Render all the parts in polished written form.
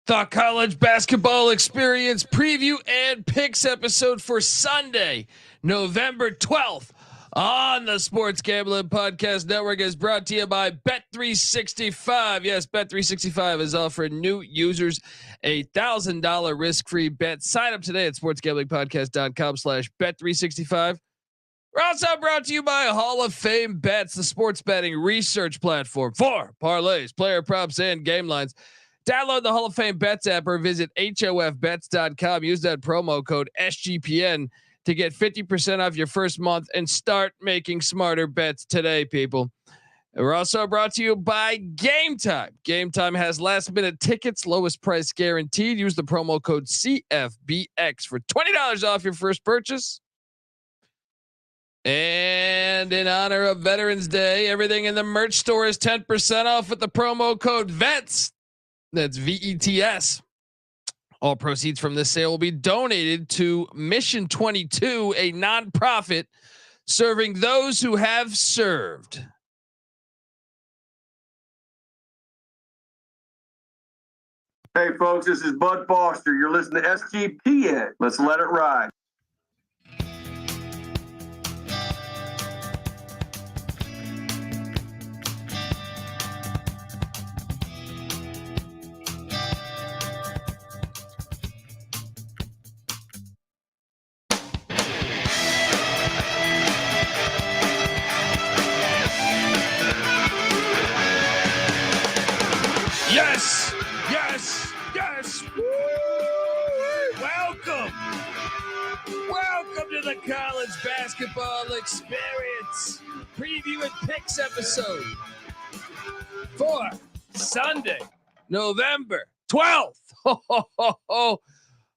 The college basketball experience preview and picks episode for Sunday, November 12th on the Sports Gambling Podcast Network is brought to you by Bet365. Yes, Bet365 is offering new users a $1,000 risk-free bet. Sign up today at sportsgamblingpodcast.com/Bet365. We're also brought to you by Hall of Fame Bets, the sports betting research platform for parlays, player props, and game lines. Download the Hall of Fame Bets app or visit hofbets.com. Use that promo code SGPN to get 50% off your first month and start making smarter bets today, people. And we're also brought to you by Game Time. Game Time has last minute tickets, lowest price guaranteed. Use the promo code CFBX for $20 off your first purchase. And in honor of Veterans Day, everything in the merch store is 10% off with the promo code VETS. That's VETS. All proceeds from this sale will be donated to Mission 22, a nonprofit serving those who have served. Hey folks, this is Bud Foster. You're listening to SGPN. Let's let it ride. Yes, yes, yes. Woo! Welcome to the college basketball experience preview and picks episode for Sunday, November 12th.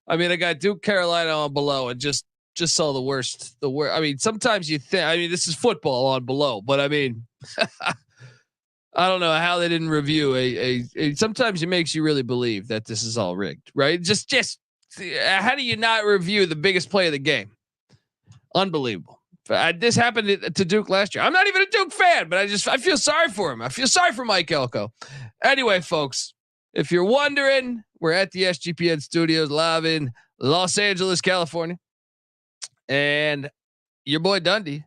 I mean, I got Duke Carolina on below and just saw the worst. I mean, sometimes you think, I mean, this is football on below, but I mean, I don't know how they didn't review a sometimes it makes you really believe that this is all rigged, right? Just how do you not review the biggest play of the game? Unbelievable. This happened to Duke last year. I'm not even a Duke fan, but I feel sorry for him. I feel sorry for Mike Elko. Anyway, folks, if you're wondering, we're at the SGPN studios live in Los Angeles, California. And your boy Dundee.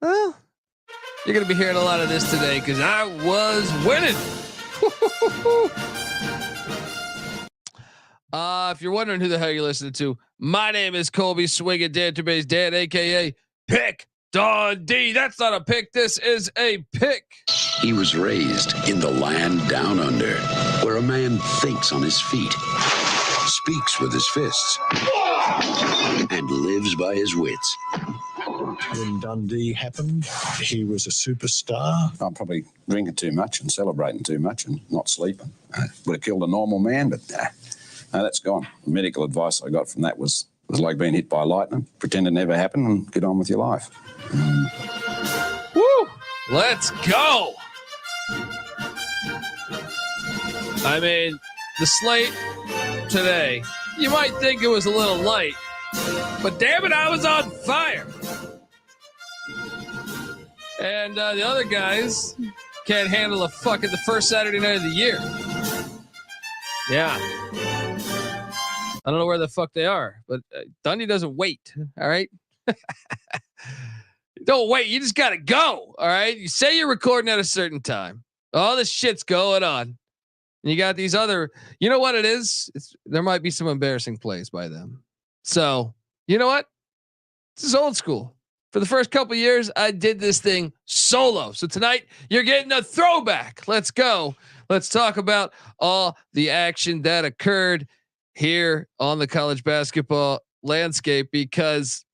Well, you're going to be hearing a lot of this today because I was winning. If you're wondering who the hell you're listening to, my name is Colby Swinging Danterbase Dan, a.k.a. Pick Dundee. That's not a pick. This is a pick. He was raised in the land down under, where a man thinks on his feet, speaks with his fists, and lives by his wits. When Dundee happened, he was a superstar. I'm probably drinking too much and celebrating too much and not sleeping. Would have killed a normal man, but no, that's gone. The medical advice I got from that was like being hit by lightning. Pretend it never happened and get on with your life. Woo! Let's go. I mean, the slate today, you might think it was a little light, but damn it, I was on fire. And the other guys can't handle the first Saturday night of the year. Yeah. I don't know where the fuck they are, but Dundee doesn't wait. All right. Don't wait. You just got to go. All right. You say you're recording at a certain time. All this shit's going on. And you got these other, you know what it is? There might be some embarrassing plays by them. So you know what? This is old school. For the first couple of years, I did this thing solo. So tonight, you're getting a throwback. Let's go. Let's talk about all the action that occurred here on the college basketball landscape because,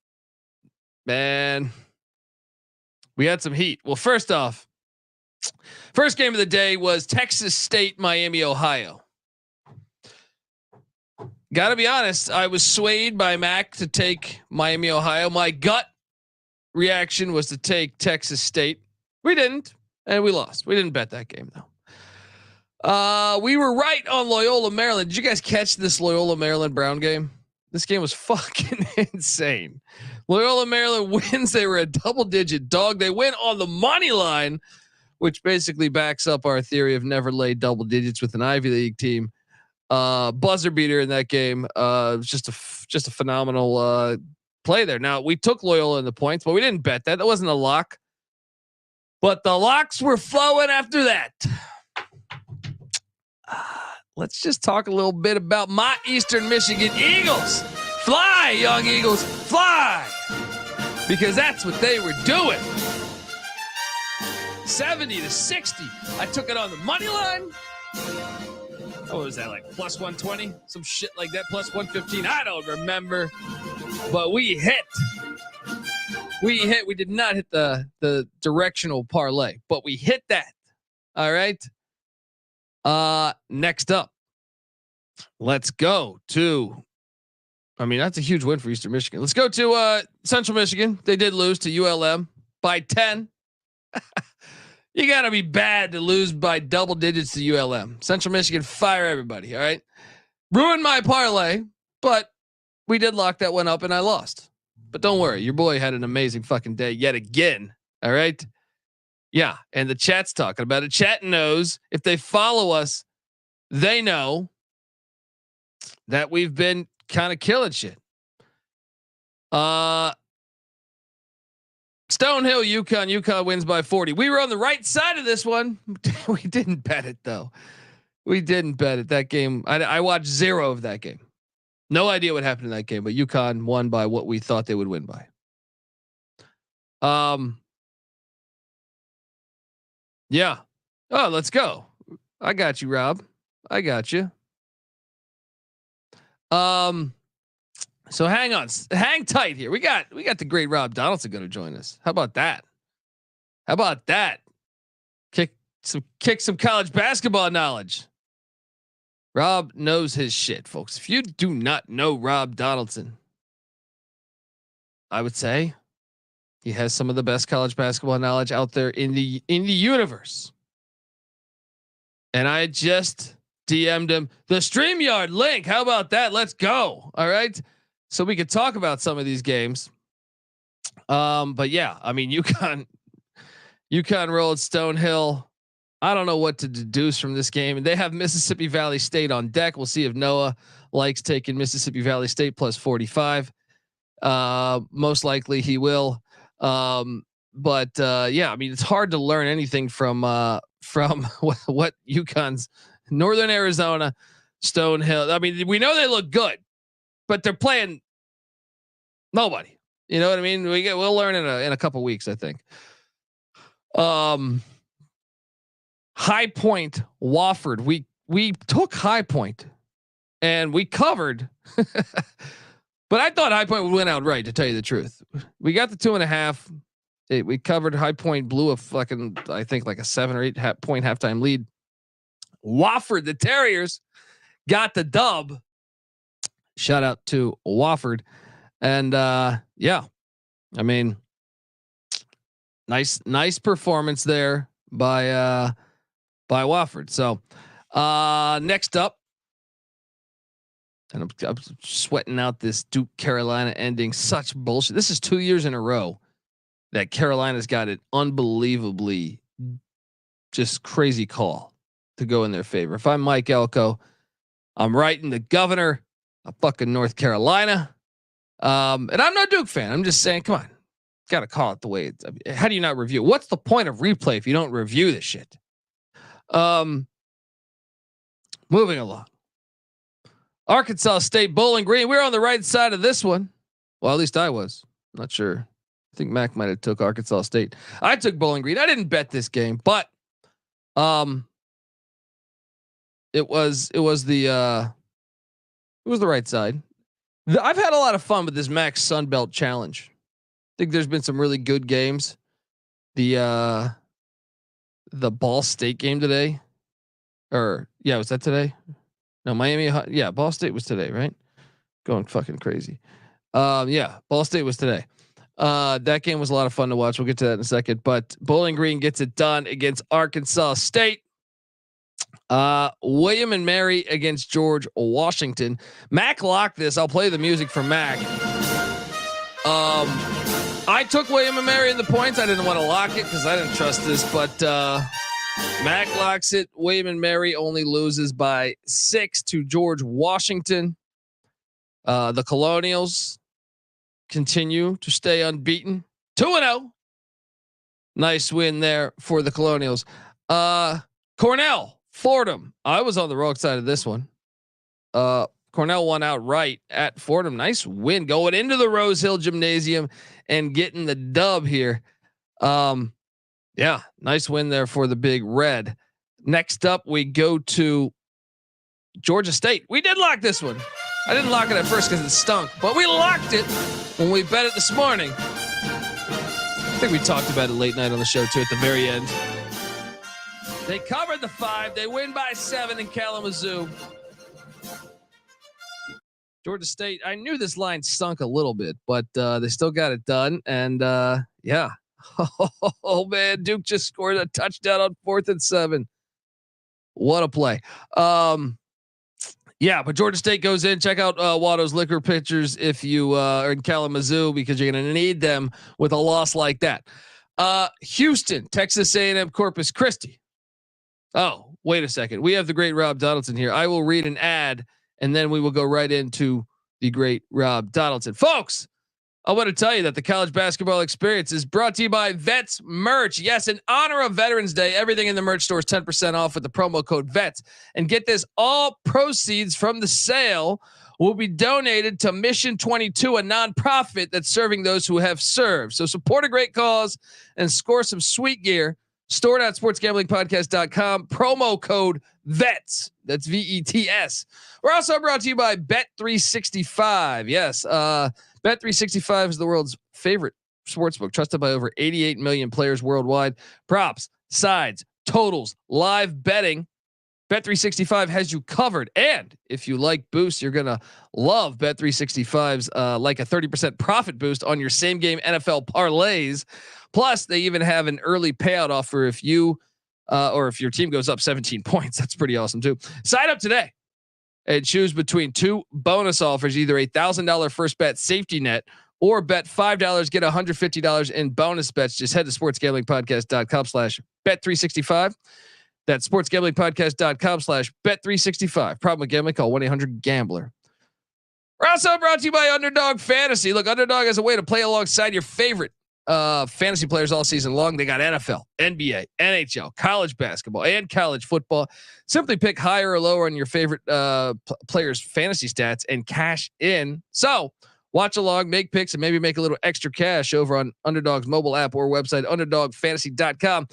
man, we had some heat. Well, first off, first game of the day was Texas State, Miami, Ohio. Got to be honest, I was swayed by Mac to take Miami, Ohio. My gut reaction was to take Texas State. We didn't, and we lost. We didn't bet that game though. We were right on Loyola, Maryland. Did you guys catch this Loyola, Maryland Brown game? This game was fucking insane. Loyola, Maryland wins. They were a double-digit dog. They win on the money line, which basically backs up our theory of never lay double digits with an Ivy League team. buzzer beater in that game. It was just a phenomenal play there. Now we took Loyola in the points, but we didn't bet that. That wasn't a lock. But the locks were flowing after that. Let's just talk a little bit about my Eastern Michigan Eagles. Fly, young Eagles, fly! Because that's what they were doing. 70-60. I took it on the money line. What was that, like plus 120? Some shit like that, plus 115. I don't remember. But we hit. We did not hit the directional parlay, but we hit that. All right. Next up, let's go to, that's a huge win for Eastern Michigan. Let's go to Central Michigan. They did lose to ULM by 10. You got to be bad to lose by double digits to ULM. Central Michigan, fire everybody. All right. Ruined my parlay, but we did lock that one up and I lost. But don't worry, your boy had an amazing fucking day yet again. All right. Yeah. And the chat's talking about it. Chat knows, if they follow us, they know that we've been kind of killing shit. Stonehill, UConn wins by 40. We were on the right side of this one. We didn't bet it though. We didn't bet it. That game, I watched zero of that game. No idea what happened in that game, but UConn won by what we thought they would win by. Yeah. Oh, let's go. I got you, Rob. I got you. So hang on, hang tight here. We got the great Rob Donaldson going to join us. How about that? Kick some college basketball knowledge. Rob knows his shit, folks. If you do not know Rob Donaldson, I would say he has some of the best college basketball knowledge out there in the universe. And I just DM'd him the StreamYard link. How about that? Let's go. All right. So we could talk about some of these games. But yeah, UConn rolled Stonehill. I don't know what to deduce from this game. And they have Mississippi Valley State on deck. We'll see if Noah likes taking Mississippi Valley State plus 45. Most likely he will. But it's hard to learn anything from what UConn's Northern Arizona, Stonehill. We know they look good, but they're playing nobody. You know what I mean? We'll learn in a couple weeks, I think. High Point, Wofford. We took High Point and we covered, but I thought High Point would win outright, to tell you the truth. We got the 2.5. We covered. High Point blew a fucking, I think like a 7 or 8 point halftime lead. Wofford, the Terriers, got the dub. Shout out to Wofford. And nice performance there by Wofford. So next up, and I'm sweating out this Duke Carolina ending. Such bullshit. This is 2 years in a row that Carolina's got an unbelievably just crazy call to go in their favor. If I'm Mike Elko, I'm writing the governor of fucking North Carolina. And I'm no Duke fan. I'm just saying, come on, got to call it the way it's. How do you not review? What's the point of replay if you don't review this shit? Moving along. Arkansas State, Bowling Green. We're on the right side of this one. Well, at least I was. Not sure. I think Mac might have took Arkansas State. I took Bowling Green. I didn't bet this game, but it was the right side. I've had a lot of fun with this Max Sunbelt Challenge. I think there's been some really good games. The Ball State game today, was that today? No, Miami. Yeah, Ball State was today, right? Going fucking crazy. Ball State was today. That game was a lot of fun to watch. We'll get to that in a second. But Bowling Green gets it done against Arkansas State. William and Mary against George Washington. Mac locked this. I'll play the music for Mac. I took William and Mary in the points. I didn't want to lock it because I didn't trust this, but Mac locks it. William and Mary only loses by 6 to George Washington. The Colonials continue to stay unbeaten. 2-0. Nice win there for the Colonials. Cornell, Fordham. I was on the wrong side of this one. Cornell won outright at Fordham. Nice win going into the Rose Hill Gymnasium and getting the dub here. Yeah, nice win there for the Big Red. Next up, we go to Georgia State. We did lock this one. I didn't lock it at first because it stunk, but we locked it when we bet it this morning. I think we talked about it late night on the show too at the very end. They covered the 5. They win by 7 in Kalamazoo. Georgia State, I knew this line stunk a little bit, but they still got it done. And yeah. Oh man, Duke just scored a touchdown on 4th and 7. What a play. Yeah, but Georgia State goes in. Check out Watto's liquor pictures if you are in Kalamazoo, because you're going to need them with a loss like that. Houston, Texas A&M, Corpus Christi. Oh, wait a second. We have the great Rob Donaldson here. I will read an ad and then we will go right into the great Rob Donaldson. Folks, I want to tell you that the college basketball experience is brought to you by Vets Merch. Yes, in honor of Veterans Day, everything in the merch store is 10% off with the promo code VETS. And get this, all proceeds from the sale will be donated to Mission 22, a nonprofit that's serving those who have served. So support a great cause and score some sweet gear. Store it at sportsgamblingpodcast.com. Promo code VETS. That's VETS. We're also brought to you by Bet365. Yes, Bet365 is the world's favorite sportsbook, trusted by over 88 million players worldwide. Props, sides, totals, live betting. Bet365 has you covered. And if you like boosts, you're going to love Bet365's like a 30% profit boost on your same game NFL parlays. Plus, they even have an early payout offer if you or if your team goes up 17 points. That's pretty awesome too. Sign up today and choose between 2 bonus offers, either a $1,000 first bet safety net or bet $5, get $150 in bonus bets. Just head to sportsgamblingpodcast.com/bet365. That's sportsgamblingpodcast.com/bet365. Problem with gambling, call 1-800-GAMBLER. We're also brought to you by Underdog Fantasy. Look, Underdog has a way to play alongside your favorite fantasy players all season long. They got NFL, NBA, NHL, college basketball, and college football. Simply pick higher or lower on your favorite players' fantasy stats and cash in. So watch along, make picks, and maybe make a little extra cash over on Underdog's mobile app or website, underdogfantasy.com.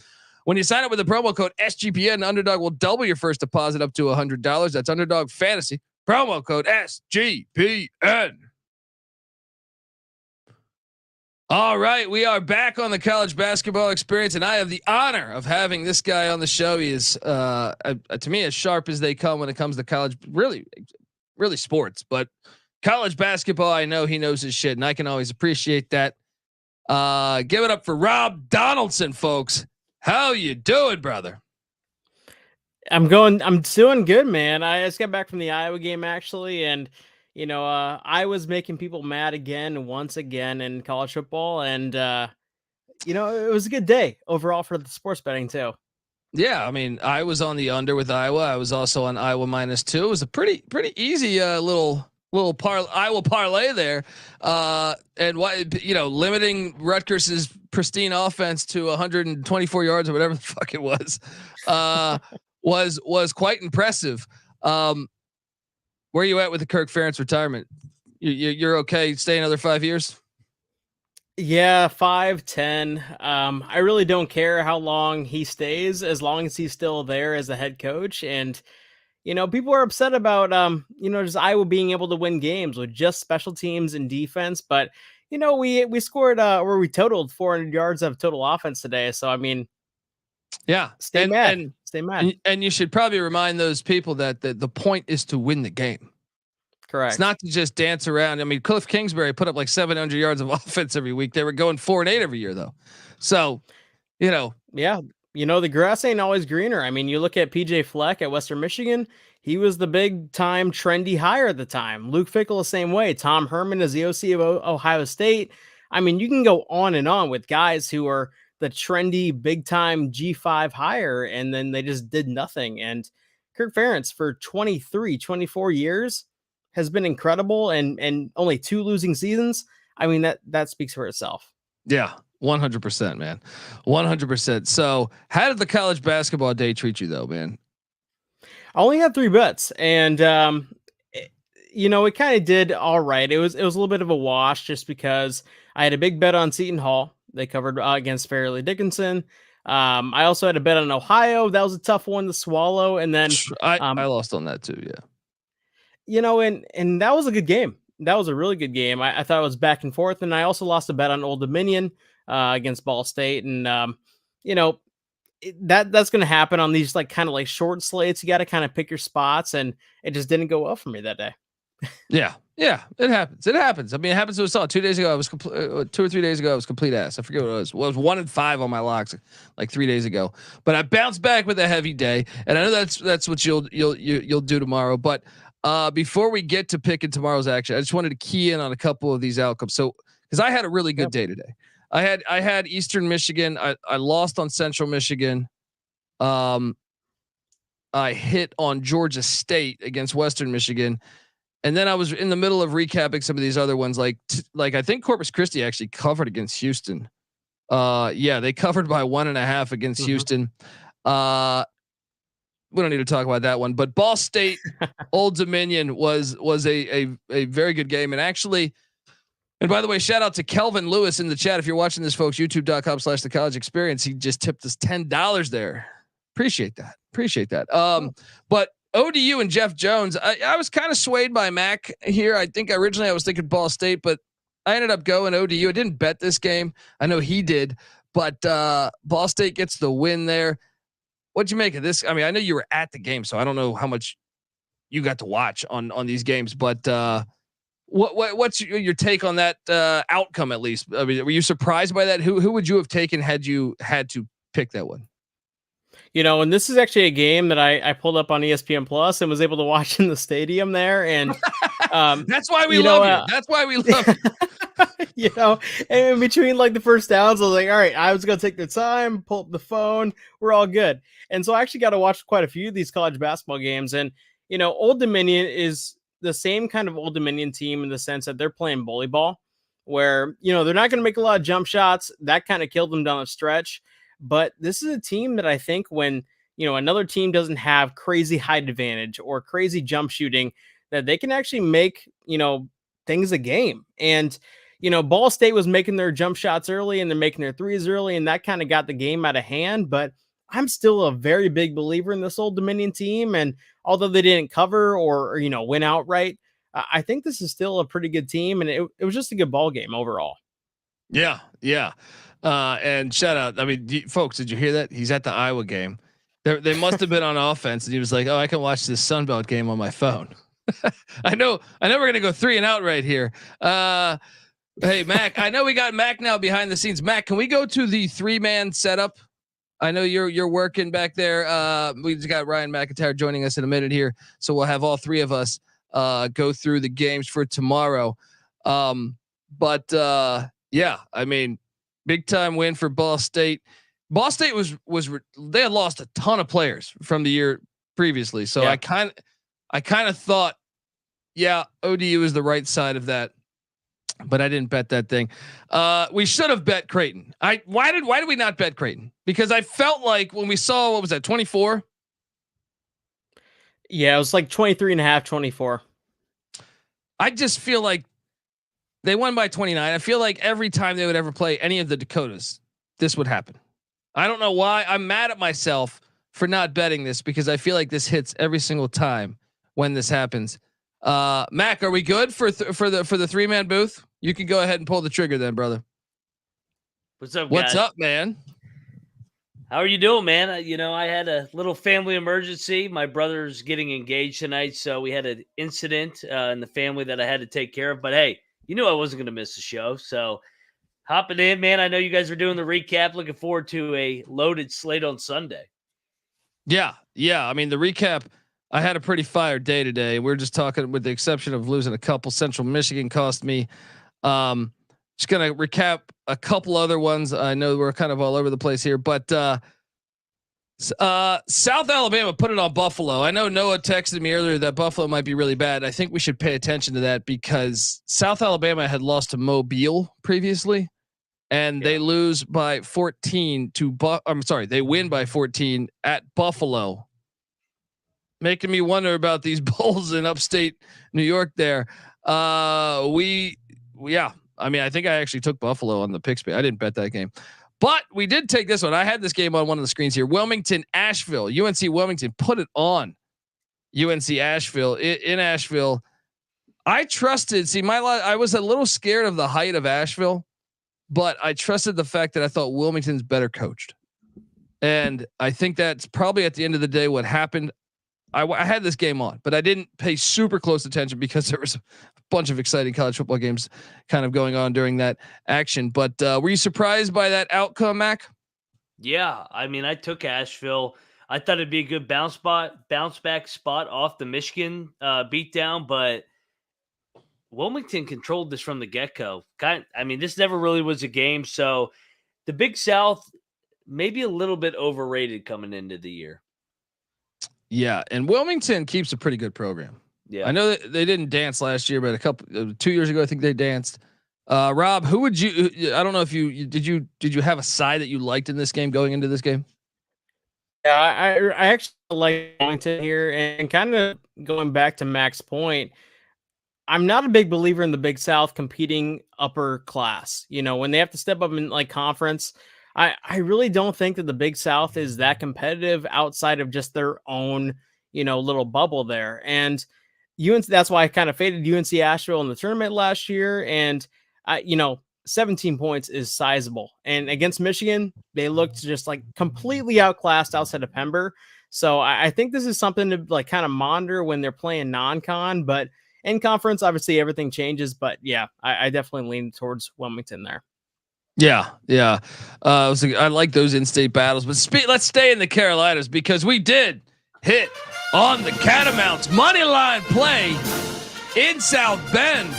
When you sign up with the promo code SGPN, Underdog will double your first deposit up to $100. That's Underdog Fantasy, promo code SGPN. All right, we are back on the college basketball experience, and I have the honor of having this guy on the show. He is, to me, as sharp as they come when it comes to college, really sports, but college basketball, I know he knows his shit, and I can always appreciate that. Give it up for Rob Donaldson, folks. How you doing, brother? I'm doing good, man. I just got back from the Iowa game, actually, and I was making people mad once again in college football, and it was a good day overall for the sports betting too. Yeah, I mean, I was on the under with Iowa. I was also on Iowa -2. It was a pretty easy little Iowa parlay there, and why limiting Rutgers' pristine offense to 124 yards or whatever the fuck it was quite impressive. Where are you at with the Kirk Ferentz retirement? You're okay? Stay another 5 years? Yeah, 5, 10. I really don't care how long he stays, as long as he's still there as a head coach. And people are upset about just Iowa being able to win games with just special teams and defense. But we scored we totaled 400 yards of total offense today. So I mean, yeah, stay mad. And you should probably remind those people that the point is to win the game. Correct. It's not to just dance around. I mean, Cliff Kingsbury put up like 700 yards of offense every week. They were going 4-8 every year though. So, yeah, the grass ain't always greener. I mean, you look at PJ Fleck at Western Michigan. He was the big time trendy hire at the time. Luke Fickell the same way. Tom Herman is the OC of Ohio State. I mean, you can go on and on with guys who are the trendy big time G5 hire, and then they just did nothing. And Kirk Ferentz for 24 years has been incredible, and only 2 losing seasons. I mean, that speaks for itself. Yeah, 100%, man. 100%. So how did the college basketball day treat you though, man? I only had 3 bets, and it kind of did all right. It was a little bit of a wash just because I had a big bet on Seton Hall. They covered against Fairleigh Dickinson. I also had a bet on Ohio. That was a tough one to swallow. And then I lost on that too. Yeah. And that was a good game. That was a really good game. I thought it was back and forth. And I also lost a bet on Old Dominion against Ball State. And, that's going to happen on these kind of short slates. You got to kind of pick your spots, and it just didn't go well for me that day. Yeah, it happens. I mean, it happens to us all. 2 days ago, I was 2 or 3 days ago, I was complete ass. I forget what it was. Well, it was 1-5 on my locks 3 days ago, but I bounced back with a heavy day, and I know that's what you'll do tomorrow. But before we get to picking tomorrow's action, I just wanted to key in on a couple of these outcomes. So, because I had a really good day today, I had Eastern Michigan. I lost on Central Michigan. I hit on Georgia State against Western Michigan. And then I was in the middle of recapping some of these other ones, like I think Corpus Christi actually covered against Houston. They covered by 1.5 against Houston. We don't need to talk about that one, but Ball State, Old Dominion was a very good game. And actually, and by the way, shout out to Kelvin Lewis in the chat. If you're watching this, folks, youtube.com/the college experience. He just tipped us $10 there. Appreciate that. But ODU and Jeff Jones, I was kind of swayed by Mac here. I think originally I was thinking Ball State, but I ended up going ODU. I didn't bet this game. I know he did, but Ball State gets the win there. What'd you make of this? I mean, I know you were at the game, so I don't know how much you got to watch on these games, but what's your take on that outcome at least? I mean, were you surprised by that? Who would you have taken had you had to pick that one? And this is actually a game that I pulled up on ESPN Plus and was able to watch in the stadium there. And that's why we love you. That's why we love you. And in between the first downs, I was like, all right, I was going to take the time, pull up the phone. We're all good. And so I actually got to watch quite a few of these college basketball games. And, Old Dominion is the same kind of Old Dominion team in the sense that they're playing bully ball where, they're not going to make a lot of jump shots. That kind of killed them down the stretch. But this is a team that I think when, another team doesn't have crazy height advantage or crazy jump shooting, that they can actually make, things a game. And, Ball State was making their jump shots early and they're making their threes early, and that kind of got the game out of hand. But I'm still a very big believer in this Old Dominion team. And although they didn't cover or win outright, I think this is still a pretty good team. And it was just a good ball game overall. Yeah. And shout out. I mean, folks, did you hear that? He's at the Iowa game. They must have been on offense, and he was like, "Oh, I can watch this Sunbelt game on my phone." I know. We're gonna go 3 and out right here. Hey, Mac. I know we got Mac now behind the scenes. Mac, can we go to the 3-man setup? I know you're working back there. We just got Ryan McIntyre joining us in a minute here, so we'll have all 3 of us go through the games for tomorrow. Yeah, I mean. Big time win for Ball State. Ball State was they had lost a ton of players from the year previously. So I kind of thought, ODU is the right side of that, but I didn't bet that thing. We should have bet Creighton. Why did we not bet Creighton? Because I felt like when we saw, what was that, 24? Yeah, it was 23.5, 24. I just feel like they won by 29. I feel like every time they would ever play any of the Dakotas, this would happen. I don't know why. I'm mad at myself for not betting this because I feel like this hits every single time when this happens. Mac, are we good for the 3-man booth? You can go ahead and pull the trigger then, brother. What's up, guys? What's up, man? How are you doing, man? I had a little family emergency. My brother's getting engaged tonight, so we had an incident in the family that I had to take care of. But hey, I wasn't going to miss the show. So hopping in, man. I know you guys are doing the recap. Looking forward to a loaded slate on Sunday. Yeah. I mean, the recap, I had a pretty fire day today. We're just talking with the exception of losing a couple. Central Michigan cost me. Just gonna recap a couple other ones. I know we're kind of all over the place here, but South Alabama put it on Buffalo. I know Noah texted me earlier that Buffalo might be really bad. I think we should pay attention to that because South Alabama had lost to Mobile previously, and they lose by 14 to they win by 14 at Buffalo, making me wonder about these Bulls in upstate New York. There, I mean, I think I actually took Buffalo on the picks. I didn't bet that game. But we did take this one. I had this game on one of the screens here. Wilmington, Asheville. UNC Wilmington put it on UNC Asheville in Asheville. I trusted. I was a little scared of the height of Asheville, but I trusted the fact that I thought Wilmington's better coached, and I think that's probably at the end of the day what happened. I had this game on, but I didn't pay super close attention because there was a bunch of exciting college football games kind of going on during that action. But were you surprised by that outcome, Mac? Yeah, I mean, I took Asheville. I thought it'd be a good bounce back spot off the Michigan beatdown, but Wilmington controlled this from the get-go. I mean, this never really was a game, so the Big South maybe a little bit overrated coming into the year. Yeah, and Wilmington keeps a pretty good program. Yeah, I know that they didn't dance last year, but 2 years ago, I think they danced. Rob, who would you? I don't know if did you have a side that you liked in this game going into this game? Yeah, I actually like Wilmington here, and kind of going back to Mac's point, I'm not a big believer in the Big South competing upper class. You know, when they have to step up in like conference. I really don't think that the Big South is that competitive outside of just their own, little bubble there. And UNC, that's why I kind of faded UNC Asheville in the tournament last year. And, 17 points is sizable. And against Michigan, they looked just like completely outclassed outside of Pember. So I think this is something to like kind of monitor when they're playing non-con, but in conference, obviously everything changes. But yeah, I definitely lean towards Wilmington there. Yeah. I like those in-state battles, but let's stay in the Carolinas because we did hit on the Catamounts money line play in South Bend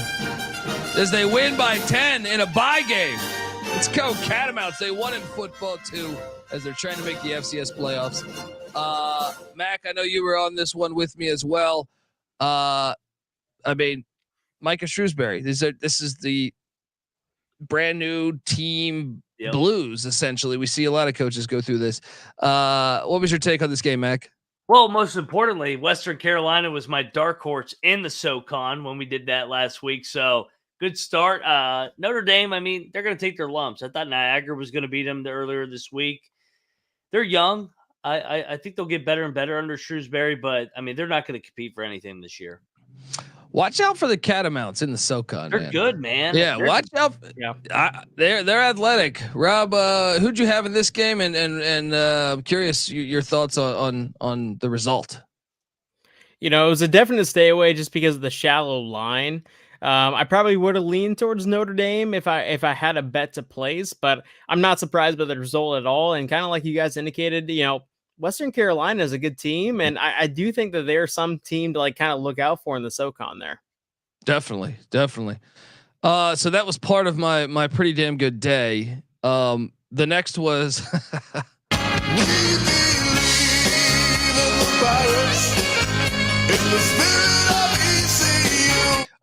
as they win by 10 in a bye game. Let's go Catamounts. They won in football too as they're trying to make the FCS playoffs. Mac, I know you were on this one with me as well. I mean, Micah Shrewsbury. This is the brand new team blues. Essentially, we see a lot of coaches go through this. What was your take on this game, Mac? Well, most importantly, Western Carolina was my dark horse in the SoCon when we did that last week. So good start. Notre Dame, I mean, they're going to take their lumps. I thought Niagara was going to beat them earlier this week. They're young. I think they'll get better and better under Shrewsbury, but I mean, they're not going to compete for anything this year. Watch out for the Catamounts in the SoCon. They're good, man. Yeah, watch out. Yeah, they're athletic. Rob, who'd you have in this game? And I'm curious your thoughts on the result. It was a definite stay away just because of the shallow line. I probably would have leaned towards Notre Dame if I had a bet to place, but I'm not surprised by the result at all. And kind of like you guys indicated, Western Carolina is a good team, and I do think that they're some team to like kind of look out for in the SoCon there. Definitely. So that was part of my pretty damn good day. The next was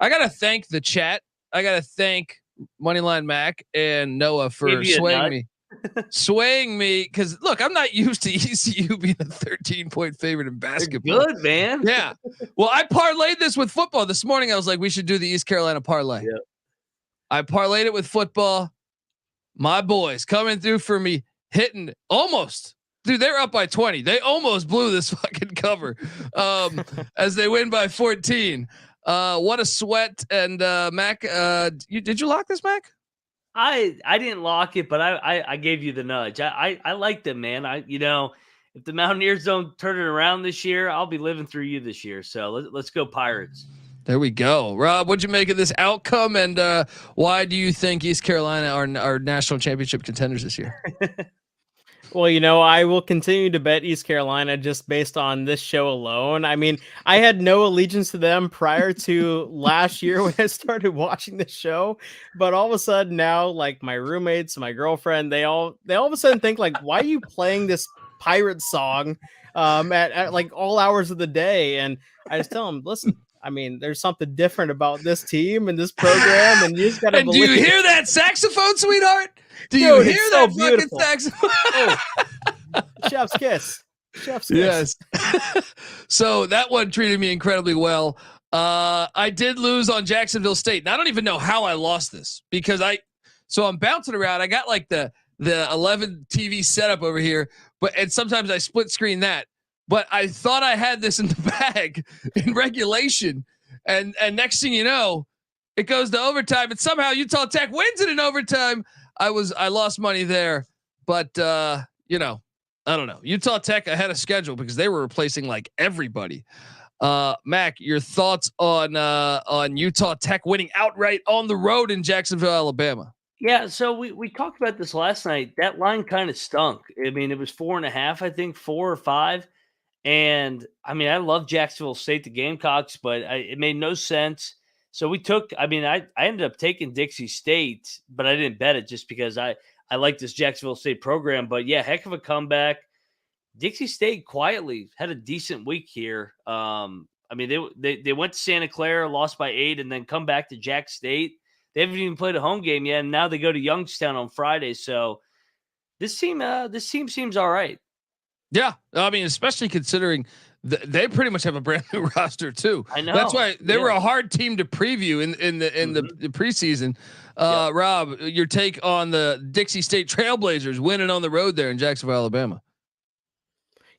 I gotta thank the chat. I gotta thank Moneyline Mac and Noah for swaying me because look, I'm not used to ECU being a 13-point favorite in basketball. They're good, man. Yeah. Well, I parlayed this with football this morning. I was like, we should do the East Carolina parlay. Yeah. I parlayed it with football. My boys coming through for me, hitting almost. Dude, they're up by 20. They almost blew this fucking cover as they win by 14. What a sweat. And Mac, did you lock this, Mac? I didn't lock it, but I gave you the nudge. I liked them, man. If the Mountaineers don't turn it around this year, I'll be living through you this year. So let's go Pirates. There we go. Rob, what'd you make of this outcome, and why do you think East Carolina are national championship contenders this year? Well, I will continue to bet East Carolina just based on this show alone. I mean, I had no allegiance to them prior to last year when I started watching the show, but all of a sudden now, like my roommates, my girlfriend, they all of a sudden think like, why are you playing this pirate song at like all hours of the day? And I just tell them, listen, I mean, there's something different about this team and this program, and you just gotta And do believe. you hear that saxophone, sweetheart? Do Dude, you hear it's that so fucking beautiful. saxophone? Oh, chef's kiss. Chef's kiss. Yes. So that one treated me incredibly well. I did lose on Jacksonville State. And I don't even know how I lost this because I'm bouncing around. I got like the 11 TV setup over here, and sometimes I split screen that. But I thought I had this in the bag in regulation. And next thing you know, it goes to overtime, and somehow Utah Tech wins it in overtime. I lost money there, but I don't know. Utah Tech ahead of schedule because they were replacing like everybody. Mac, your thoughts on Utah Tech winning outright on the road in Jacksonville, Alabama? Yeah, so we talked about this last night. That line kind of stunk. I mean, it was 4.5, I think, 4 or 5. And I mean, I love Jacksonville State, the Gamecocks, but it made no sense. So I ended up taking Dixie State, but I didn't bet it just because I like this Jacksonville State program. But yeah, heck of a comeback. Dixie State quietly had a decent week here. I mean, they went to Santa Clara, lost by 8, and then come back to Jack State. They haven't even played a home game yet, and now they go to Youngstown on Friday. So this team seems all right. Yeah, I mean, especially considering they pretty much have a brand new roster too. I know. That's why they were a hard team to preview in the preseason. Rob, your take on the Dixie State Trailblazers winning on the road there in Jacksonville, Alabama?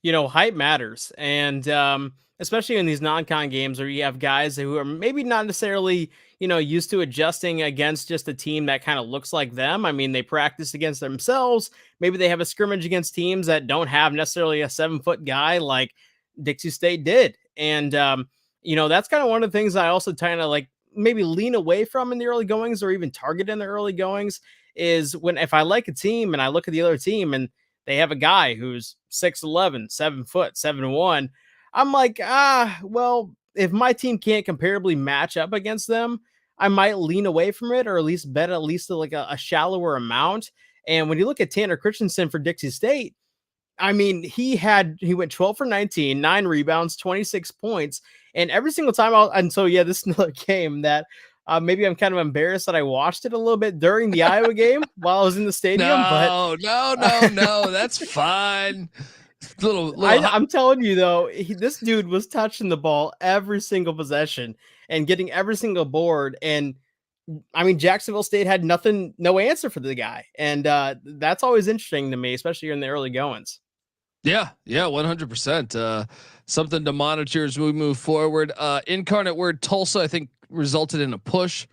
Hype matters, and especially in these non-con games where you have guys who are maybe not necessarily used to adjusting against just a team that kind of looks like them. I mean, they practice against themselves. Maybe they have a scrimmage against teams that don't have necessarily a 7-foot guy like Dixie State did. And, that's kind of one of the things I also kind of like maybe lean away from in the early goings or even target in the early goings is if I like a team and I look at the other team and they have a guy who's 6'11", 7 foot, 7'1", I'm like, well, if my team can't comparably match up against them, I might lean away from it or at least bet at least like a shallower amount. And when you look at Tanner Christensen for Dixie State, I mean, he went 12 for 19, 9 rebounds, 26 points. And every single time this is another game that maybe I'm kind of embarrassed that I watched it a little bit during the Iowa game while I was in the stadium. No, that's fine. I'm telling you though, this dude was touching the ball every single possession and getting every single board. And I mean, Jacksonville State had no answer for the guy. And that's always interesting to me, especially in the early goings. Yeah, 100%. Something to monitor as we move forward. Incarnate Word Tulsa, I think, resulted in a push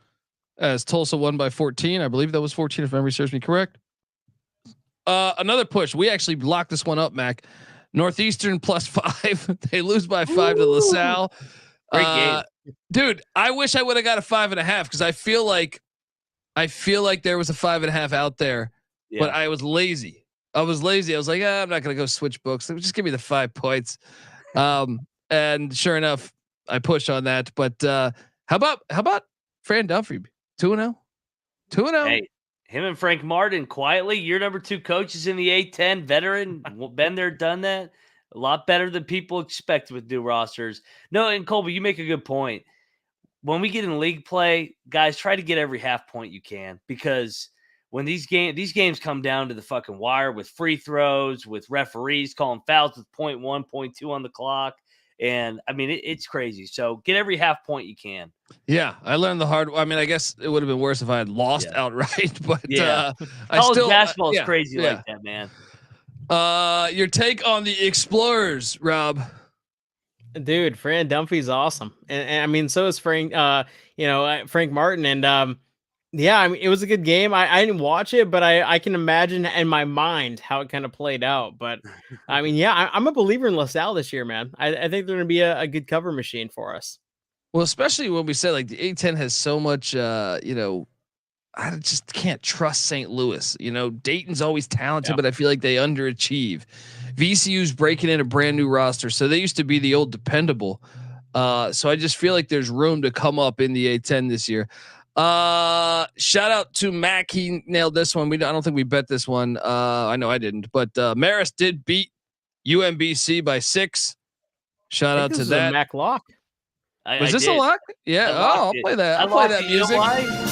as Tulsa won by 14. I believe that was 14 if memory serves me correct. Another push. We actually locked this one up, Mac. Northeastern +5. They lose by 5 to LaSalle. Great game. Dude, I wish I would have got a 5.5 because I feel like there was a 5.5 out there, but I was lazy. I was like, I'm not going to go switch books. Just give me the 5 points. And sure enough, I pushed on that. But how about Fran Dunphy? 2-0? 2-0? Hey, him and Frank Martin quietly, your number 2 coaches in the A10, veteran, been there, done that. A lot better than people expect with new rosters. No, and Colby, you make a good point. When we get in league play, guys, try to get every half point you can because when these games come down to the fucking wire with free throws, with referees calling fouls with 0.1, 0.2 on the clock, and I mean it's crazy. So get every half point you can. Yeah, I learned the hard. I mean, I guess it would have been worse if I had lost outright, but college basketball is crazy like that, man. Your take on the Explorers, Rob? Dude, Fran Dunphy's awesome, and I mean, so is Frank. Frank Martin, and I mean, it was a good game. I didn't watch it, but I can imagine in my mind how it kind of played out. But I mean, I'm a believer in LaSalle this year, man. I think they're going to be a good cover machine for us. Well, especially when we said like the A10 has so much, I just can't trust St. Louis. You know, Dayton's always talented, but I feel like they underachieve. VCU's breaking in a brand new roster, so they used to be the old dependable. So I just feel like there's room to come up in the A10 this year. Shout out to Mac. He nailed this one. I don't think we bet this one. I know I didn't, but Marist did beat UMBC by 6. Shout out to that. Mac lock. Was this a lock? Yeah. I'll play that. I'll play that music. You know why?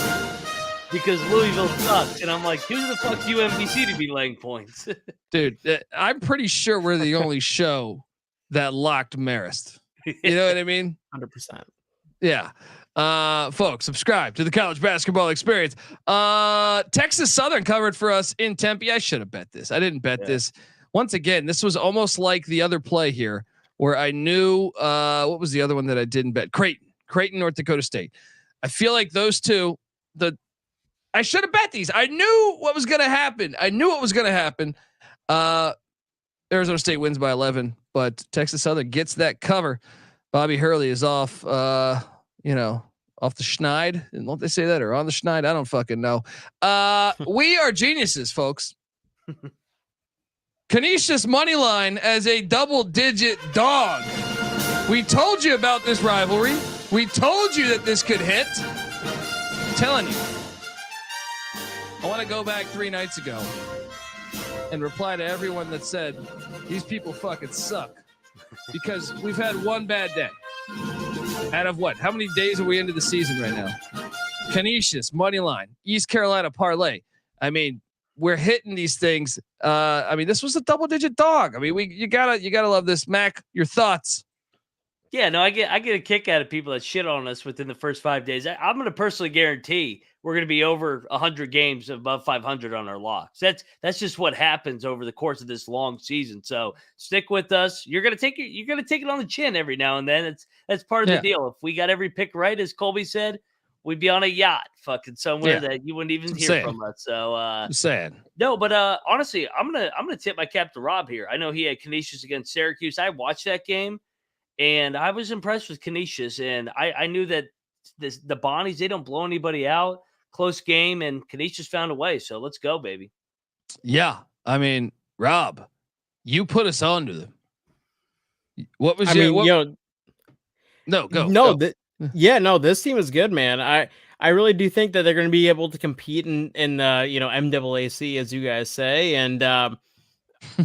Because Louisville sucks, and I'm like, who the fuck's UMBC to be laying points? Dude, I'm pretty sure we're the only show that locked Marist. You know what I mean? 100%. Yeah. Folks, subscribe to the College Basketball Experience. Texas Southern covered for us in Tempe. I should have bet this. I didn't bet this. Once again, this was almost like the other play here where I knew what was the other one that I didn't bet? Creighton, North Dakota State. I feel like those two, I should have bet these. I knew what was going to happen. Arizona State wins by 11, but Texas Southern gets that cover. Bobby Hurley is off, off the schneid. Don't they say that, or on the schneid? I don't fucking know. We are geniuses, folks. Canisius money line as a double-digit dog. We told you about this rivalry. We told you that this could hit. I'm telling you. I want to go back 3 nights ago and reply to everyone that said these people fucking suck, because we've had one bad day out of what? How many days are we into the season right now? Canisius money line, East Carolina parlay. I mean, we're hitting these things. This was a double-digit dog. I mean, you gotta love this. Mac, your thoughts? Yeah, no, I get a kick out of people that shit on us within the first 5 days. I'm going to personally guarantee we're going to be over 100 games above 500 on our locks. That's just what happens over the course of this long season. So stick with us. You're going to take it on the chin every now and then. That's part of the deal. If we got every pick right, as Colby said, we'd be on a yacht fucking somewhere that you wouldn't even hear from us. So sad. No, but honestly, I'm gonna tip my cap to Rob here. I know he had Canisius against Syracuse. I watched that game. And I was impressed with Canisius, and I knew that the Bonnies, they don't blow anybody out. Close game, and Canisius found a way. So let's go, baby. Yeah, I mean, Rob, you put us on to them. What was go. This team is good, man. I really do think that they're going to be able to compete in MAAC, as you guys say, and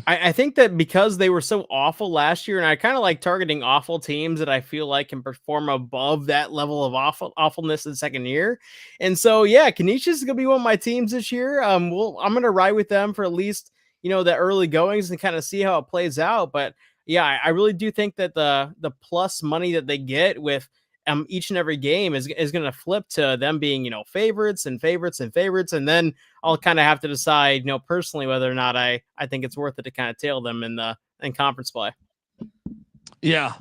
I think that because they were so awful last year, and I kind of like targeting awful teams that I feel like can perform above that level of awfulness in the second year. And so, Canisius is going to be one of my teams this year. I'm going to ride with them for at least, the early goings and kind of see how it plays out. But yeah, I really do think that the plus money that they get with each and every game is going to flip to them being, favorites. And then I'll kind of have to decide, personally, whether or not I think it's worth it to kind of tail them in conference play. Yeah.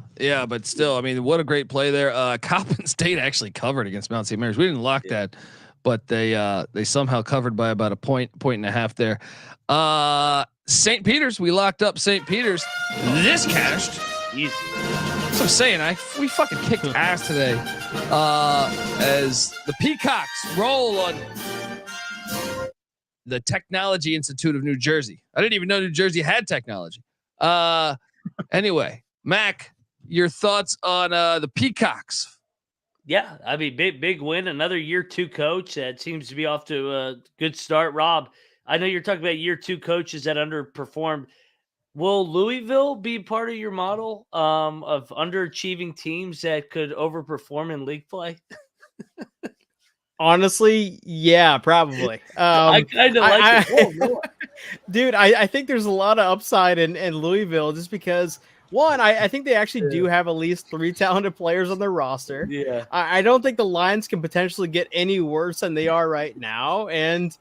But still, I mean, what a great play there. Coppin State actually covered against Mount St. Mary's. We didn't lock that, but they somehow covered by about a point and a half there. St. Peter's, we locked up St. Peter's. This cashed. Easy. That's what I'm saying. We fucking kicked ass today. As the Peacocks roll on the Technology Institute of New Jersey. I didn't even know New Jersey had technology. Anyway, Mac, your thoughts on the Peacocks? Yeah, I mean, big win. Another year 2 coach that seems to be off to a good start. Rob, I know you're talking about year 2 coaches that underperformed. Will Louisville be part of your model of underachieving teams that could overperform in league play? Honestly, yeah, probably. I kind of like it. Dude, I think there's a lot of upside in Louisville just because, one, I think they actually do have at least 3 talented players on their roster. Yeah. I don't think the Lions can potentially get any worse than they are right now. And,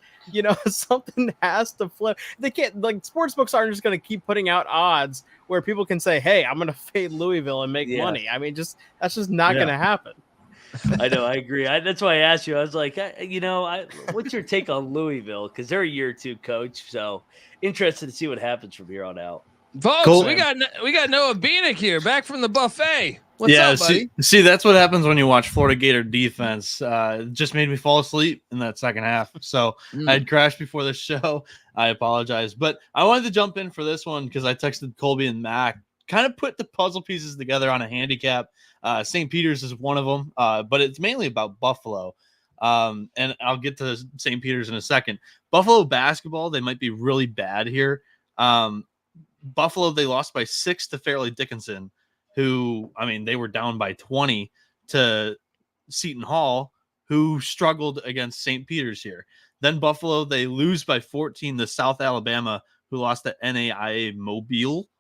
something has to flip. They can't, sportsbooks aren't just going to keep putting out odds where people can say, hey, I'm going to fade Louisville and make money. I mean, that's just not going to happen. I know. I agree. That's why I asked you. I was like, what's your take on Louisville? Because they're a year 2 coach. So interested to see what happens from here on out. Folks, Cool. we got Noah Bieniek here, back from the buffet. What's up, buddy? See, that's what happens when you watch Florida Gator defense. It just made me fall asleep in that second half. So I had crashed before the show. I apologize. But I wanted to jump in for this one because I texted Colby and Mac, kind of put the puzzle pieces together on a handicap. St. Peter's is one of them, but it's mainly about Buffalo. And I'll get to St. Peter's in a second. Buffalo basketball, they might be really bad here. Buffalo, they lost by 6 to Fairleigh Dickinson, who, I mean, they were down by 20 to Seton Hall, who struggled against St. Peter's here. Then Buffalo, they lose by 14 to South Alabama, who lost to NAIA Mobile.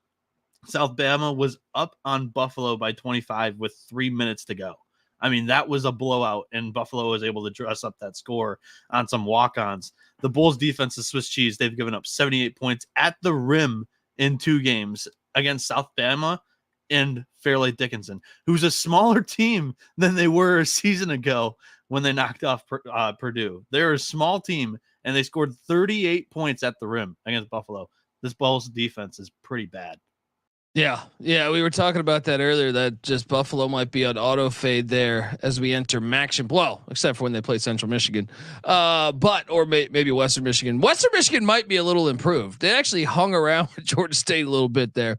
South Bama was up on Buffalo by 25 with 3 minutes to go. I mean, that was a blowout, and Buffalo was able to dress up that score on some walk-ons. The Bulls' defense is Swiss cheese. They've given up 78 points at the rim in 2 games against South Bama and Fairleigh Dickinson, who's a smaller team than they were a season ago when they knocked off Purdue. They're a small team, and they scored 38 points at the rim against Buffalo. This Bulls defense is pretty bad. Yeah, we were talking about that earlier. That just Buffalo might be on auto fade there as we enter Maction. Well, except for when they play Central Michigan, maybe Western Michigan. Western Michigan might be a little improved. They actually hung around with Georgia State a little bit there.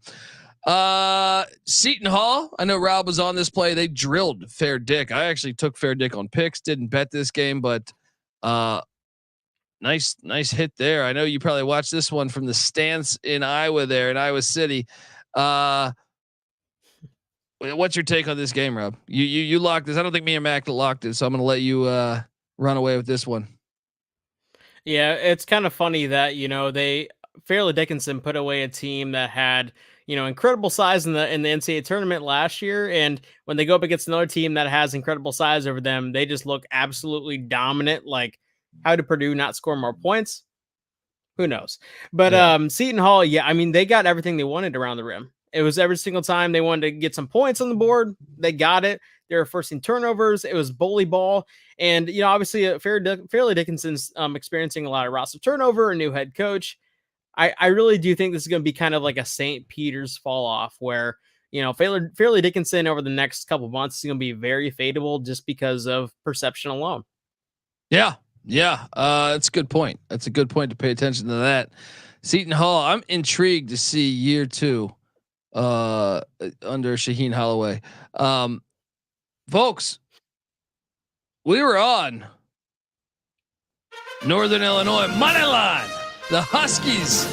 Seton Hall. I know Rob was on this play. They drilled Fair Dick. I actually took Fair Dick on picks. Didn't bet this game, but nice hit there. I know you probably watched this one from the stands in Iowa there in Iowa City. What's your take on this game, Rob? You locked this. I don't think me and Mac locked it, so I'm going to let you run away with this one. Yeah, it's kind of funny that Fairleigh Dickinson put away a team that had incredible size in the NCAA tournament last year, and when they go up against another team that has incredible size over them, they just look absolutely dominant. Like, how did Purdue not score more points? Who knows? But Seton Hall, I mean, they got everything they wanted around the rim. It was every single time they wanted to get some points on the board, they got it. They were forcing turnovers. It was bully ball. And, obviously Fairleigh Dickinson's experiencing a lot of roster turnover, a new head coach. I really do think this is going to be kind of like a St. Peter's fall off where, Fairleigh Dickinson over the next couple of months is going to be very fadeable just because of perception alone. Yeah. That's a good point. That's a good point to pay attention to that. Seton Hall, I'm intrigued to see year 2 under Shaheen Holloway. Folks, we were on Northern Illinois money line. The Huskies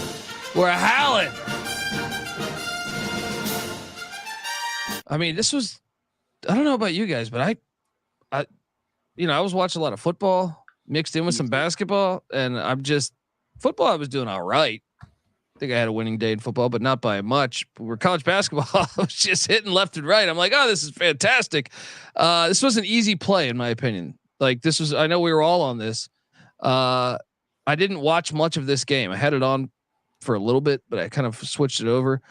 were howling. I mean, this was, I don't know about you guys, but I was watching a lot of football mixed in with some basketball, and football I was doing all right. I think I had a winning day in football, but not by much. But we're college basketball, I was just hitting left and right. I'm like, oh, this is fantastic. This was an easy play in my opinion. Like I know we were all on this. I didn't watch much of this game. I had it on for a little bit, but I kind of switched it over.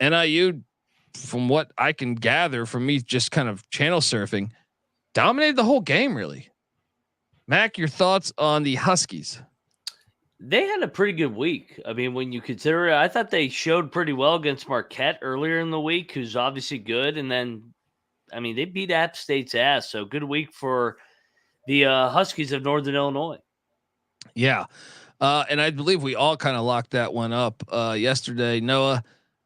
NIU, from what I can gather from me just kind of channel surfing, dominated the whole game, really. Mac, your thoughts on the Huskies? They had a pretty good week. I mean, when you consider it, I thought they showed pretty well against Marquette earlier in the week, who's obviously good. And then, I mean, they beat App State's ass. So good week for the Huskies of Northern Illinois. Yeah. And I believe we all kind of locked that one up yesterday. Noah,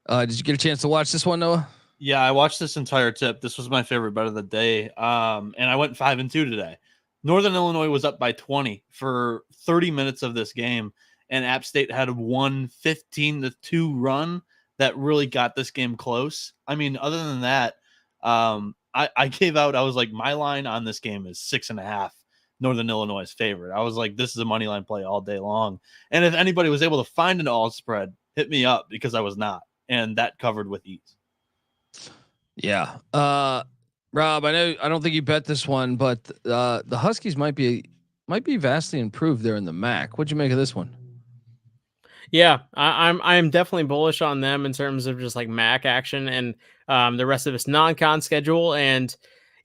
did you get a chance to watch this one, Noah? Yeah, I watched this entire tip. This was my favorite bet of the day. And I went 5-2 today. Northern Illinois was up by 20 for 30 minutes of this game, and App State had a 15-2 run that really got this game close. I mean, other than that, I gave out. I was like, my line on this game is 6.5. Northern Illinois' favorite. I was like, this is a money line play all day long. And if anybody was able to find an all spread, hit me up because I was not, and that covered with ease. Yeah. Rob, I don't think you bet this one, but the Huskies might be vastly improved there in the MAC. What'd you make of this one? Yeah, I'm definitely bullish on them in terms of just like MAC action and the rest of its non-con schedule. And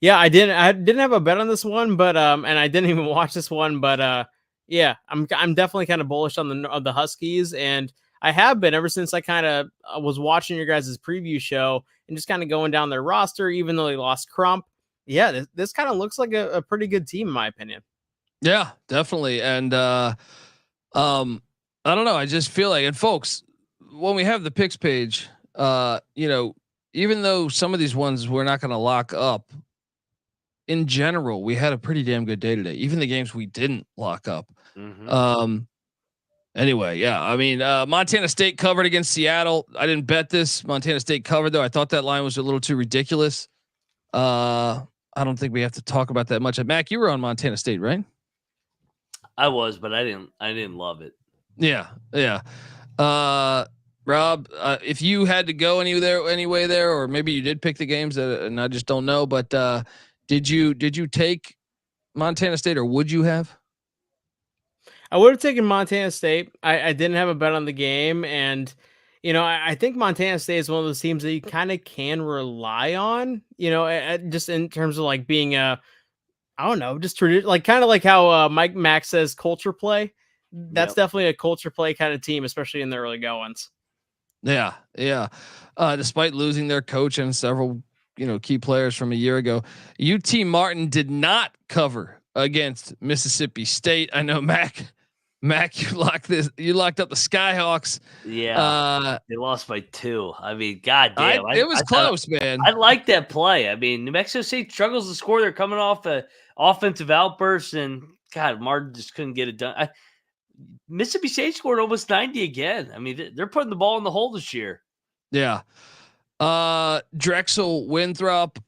yeah, I didn't have a bet on this one, but and I didn't even watch this one, but yeah, I'm definitely kind of bullish on the Huskies, and I have been ever since I kind of was watching your guys' preview show and just kind of going down their roster, even though they lost Crump. Yeah, this kind of looks like a pretty good team, in my opinion. Yeah, definitely. And I don't know. I just feel like, and folks, when we have the picks page, even though some of these ones we're not going to lock up, in general, we had a pretty damn good day today. Even the games we didn't lock up. Anyway, yeah. I mean, Montana State covered against Seattle. I didn't bet this. Montana State covered though. I thought that line was a little too ridiculous. I don't think we have to talk about that much. Mac, you were on Montana State, right? I was, but I didn't love it. Yeah. Rob, if you had to go anyway there, or maybe you did pick the games and I just don't know, but did you take Montana State, or would you have? I would have taken Montana State. I didn't have a bet on the game, and I think Montana State is one of those teams that you kind of can rely on. Just in terms of like being I don't know, just like kind of like how Mike Mack says culture play. That's definitely a culture play kind of team, especially in the early goings. Yeah. Despite losing their coach and several key players from a year ago, UT Martin did not cover against Mississippi State. I know Mac, you locked up the Skyhawks. Yeah, they lost by 2. I mean, goddamn, it was close, man. I like that play. I mean, New Mexico State struggles to score. They're coming off a offensive outburst, and God, Martin just couldn't get it done. Mississippi State scored almost 90 again. I mean, they're putting the ball in the hole this year. Yeah. Drexel, Winthrop.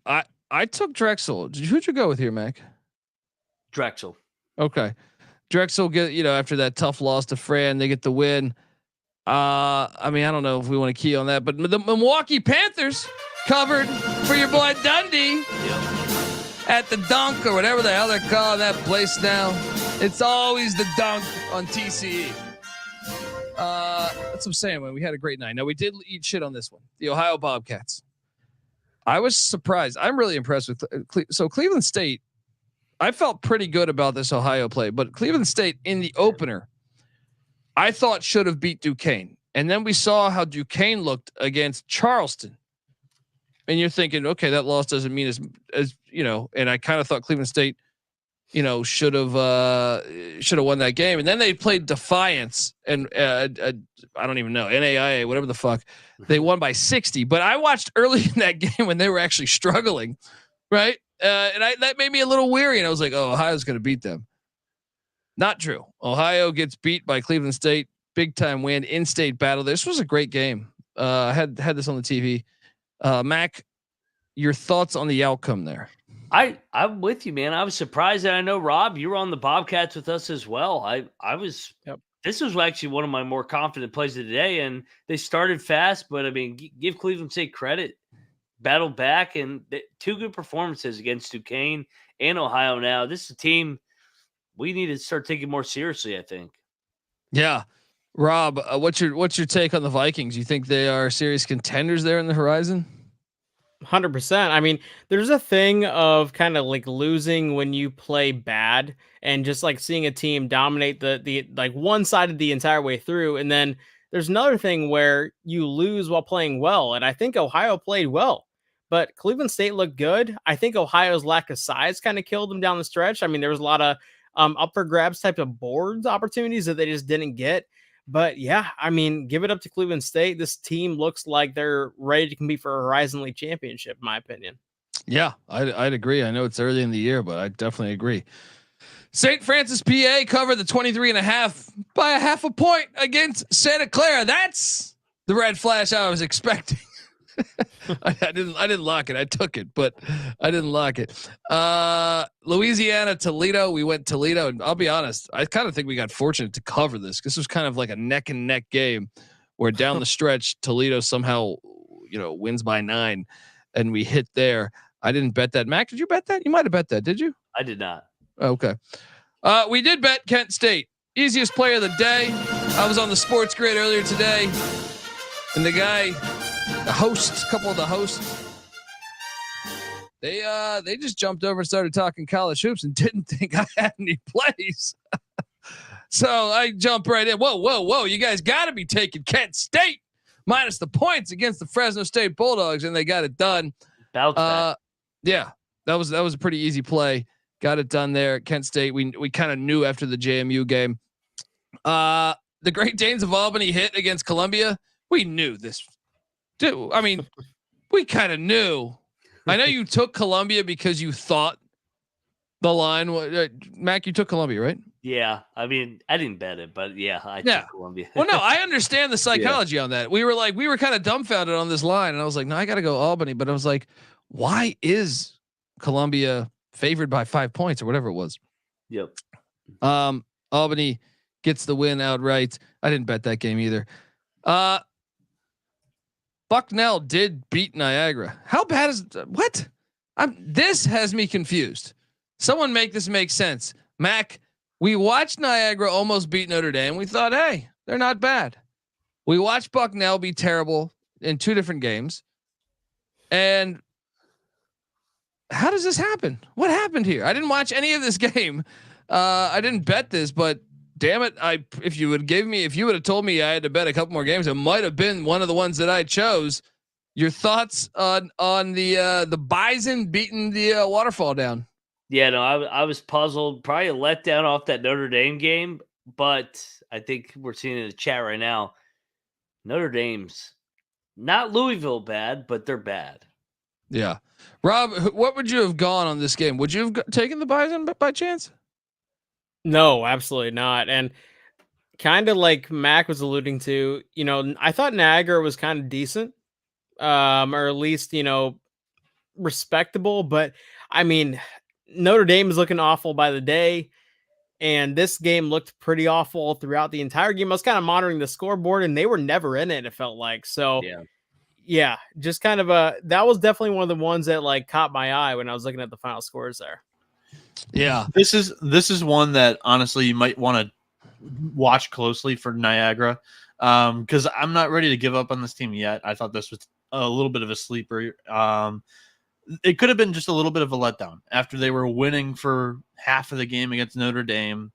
I took Drexel. Who'd you go with here, Mac? Drexel. Okay. Drexel get, after that tough loss to Fran, they get the win. I mean, I don't know if we want to key on that, but the Milwaukee Panthers covered for your boy Dundee at the Dunk, or whatever the hell they're calling that place now. It's always the Dunk on TCE. That's what I'm saying, man. We had a great night. Now, we did eat shit on this one. The Ohio Bobcats. I was surprised. I'm really impressed with Cleveland State. I felt pretty good about this Ohio play, but Cleveland State in the opener, I thought should have beat Duquesne. And then we saw how Duquesne looked against Charleston. And you're thinking, okay, that loss doesn't mean as and I kind of thought Cleveland State, should have won that game. And then they played Defiance and I don't even know, NAIA, whatever the fuck. They won by 60. But I watched early in that game when they were actually struggling, right? And that made me a little weary. And I was like, oh, Ohio's going to beat them. Not true. Ohio gets beat by Cleveland State. Big time win, in-state battle. This was a great game. I had this on the TV. Mac, your thoughts on the outcome there? I'm with you, man. I was surprised that I know Rob, you were on the Bobcats with us as well. I was. Yep. This was actually one of my more confident plays of the day, and they started fast. But I mean, give Cleveland State credit, battled back, and 2 good performances against Duquesne and Ohio. Now this is a team we need to start taking more seriously, I think. Yeah, Rob, what's your take on the Vikings? You think they are serious contenders there in the horizon? 100%. I mean, there's a thing of kind of like losing when you play bad, and just like seeing a team dominate the like one sided the entire way through. And then there's another thing where you lose while playing well. And I think Ohio played well, but Cleveland State looked good. I think Ohio's lack of size kind of killed them down the stretch. I mean, there was a lot of up for grabs type of boards opportunities that they just didn't get. But yeah, I mean, give it up to Cleveland State. This team looks like they're ready to compete for a Horizon League championship, in my opinion. Yeah, I'd agree. I know it's early in the year, but I definitely agree. St. Francis, PA covered the 23.5 by a half a point against Santa Clara. That's the red flash I was expecting. I didn't lock it. I took it, but I didn't lock it. Louisiana, Toledo. We went Toledo, and I'll be honest, I kind of think we got fortunate to cover this. This was kind of like a neck and neck game where down the stretch, Toledo somehow, wins by 9, and we hit there. I didn't bet that. Mac, did you bet that? You might have bet that. Did you? I did not. Okay. We did bet Kent State. Easiest player of the day. I was on the Sports Grid earlier today, and the guy, a couple of the hosts, they just jumped over and started talking college hoops and didn't think I had any plays. So I jump right in. Whoa. You guys got to be taking Kent State minus the points against the Fresno State Bulldogs, and they got it done. Bounce back. Yeah, that was a pretty easy play. Got it done there at Kent State. We kind of knew after the JMU game. The Great Danes of Albany hit against Columbia. We knew this. Dude, I mean, we kind of knew. I know you took Columbia because you thought the line was Mac. You took Columbia, right? Yeah, I mean, I didn't bet it, but yeah, I took Columbia. Well, no, I understand the psychology on that. We were kind of dumbfounded on this line, and I was like, no, I got to go Albany, but I was like, why is Columbia favored by 5 points or whatever it was? Yep. Albany gets the win outright. I didn't bet that game either. Bucknell did beat Niagara. How bad is what? This has me confused. Someone make this make sense. Mac, we watched Niagara almost beat Notre Dame. We thought, hey, they're not bad. We watched Bucknell be terrible in 2 different games. And how does this happen? What happened here? I didn't watch any of this game. I didn't bet this, but damn it. If you would have told me I had to bet a couple more games, it might've been one of the ones that I chose. Your thoughts on the Bison beating the Waterfall down? Yeah, no, I was puzzled, probably a letdown off that Notre Dame game, but I think we're seeing in the chat right now, Notre Dame's not Louisville bad, but they're bad. Yeah. Rob, what would you have gone on this game? Would you have taken the Bison by chance? No, absolutely not. And kind of like Mac was alluding to, I thought Niagara was kind of decent, or at least, respectable. But I mean, Notre Dame is looking awful by the day. And this game looked pretty awful throughout the entire game. I was kind of monitoring the scoreboard and they were never in it. It felt like, so yeah, just kind of that was definitely one of the ones that like caught my eye when I was looking at the final scores there. Yeah. This is one that honestly you might want to watch closely for Niagara. Cause I'm not ready to give up on this team yet. I thought this was a little bit of a sleeper. It could have been just a little bit of a letdown after they were winning for half of the game against Notre Dame,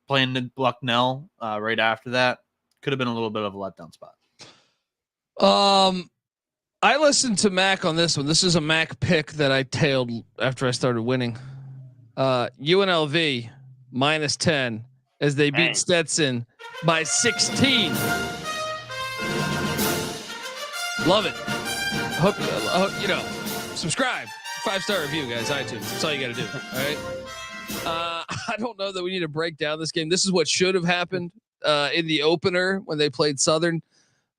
playing Bucknell right after that. Could have been a little bit of a letdown spot. I listened to Mac on this one. This is a Mac pick that I tailed after I started winning. UNLV -10 as they beat Stetson by 16. Love it. Hope subscribe, 5-star review, guys. iTunes. That's all you got to do. All right. I don't know that we need to break down this game. This is what should have happened in the opener when they played Southern,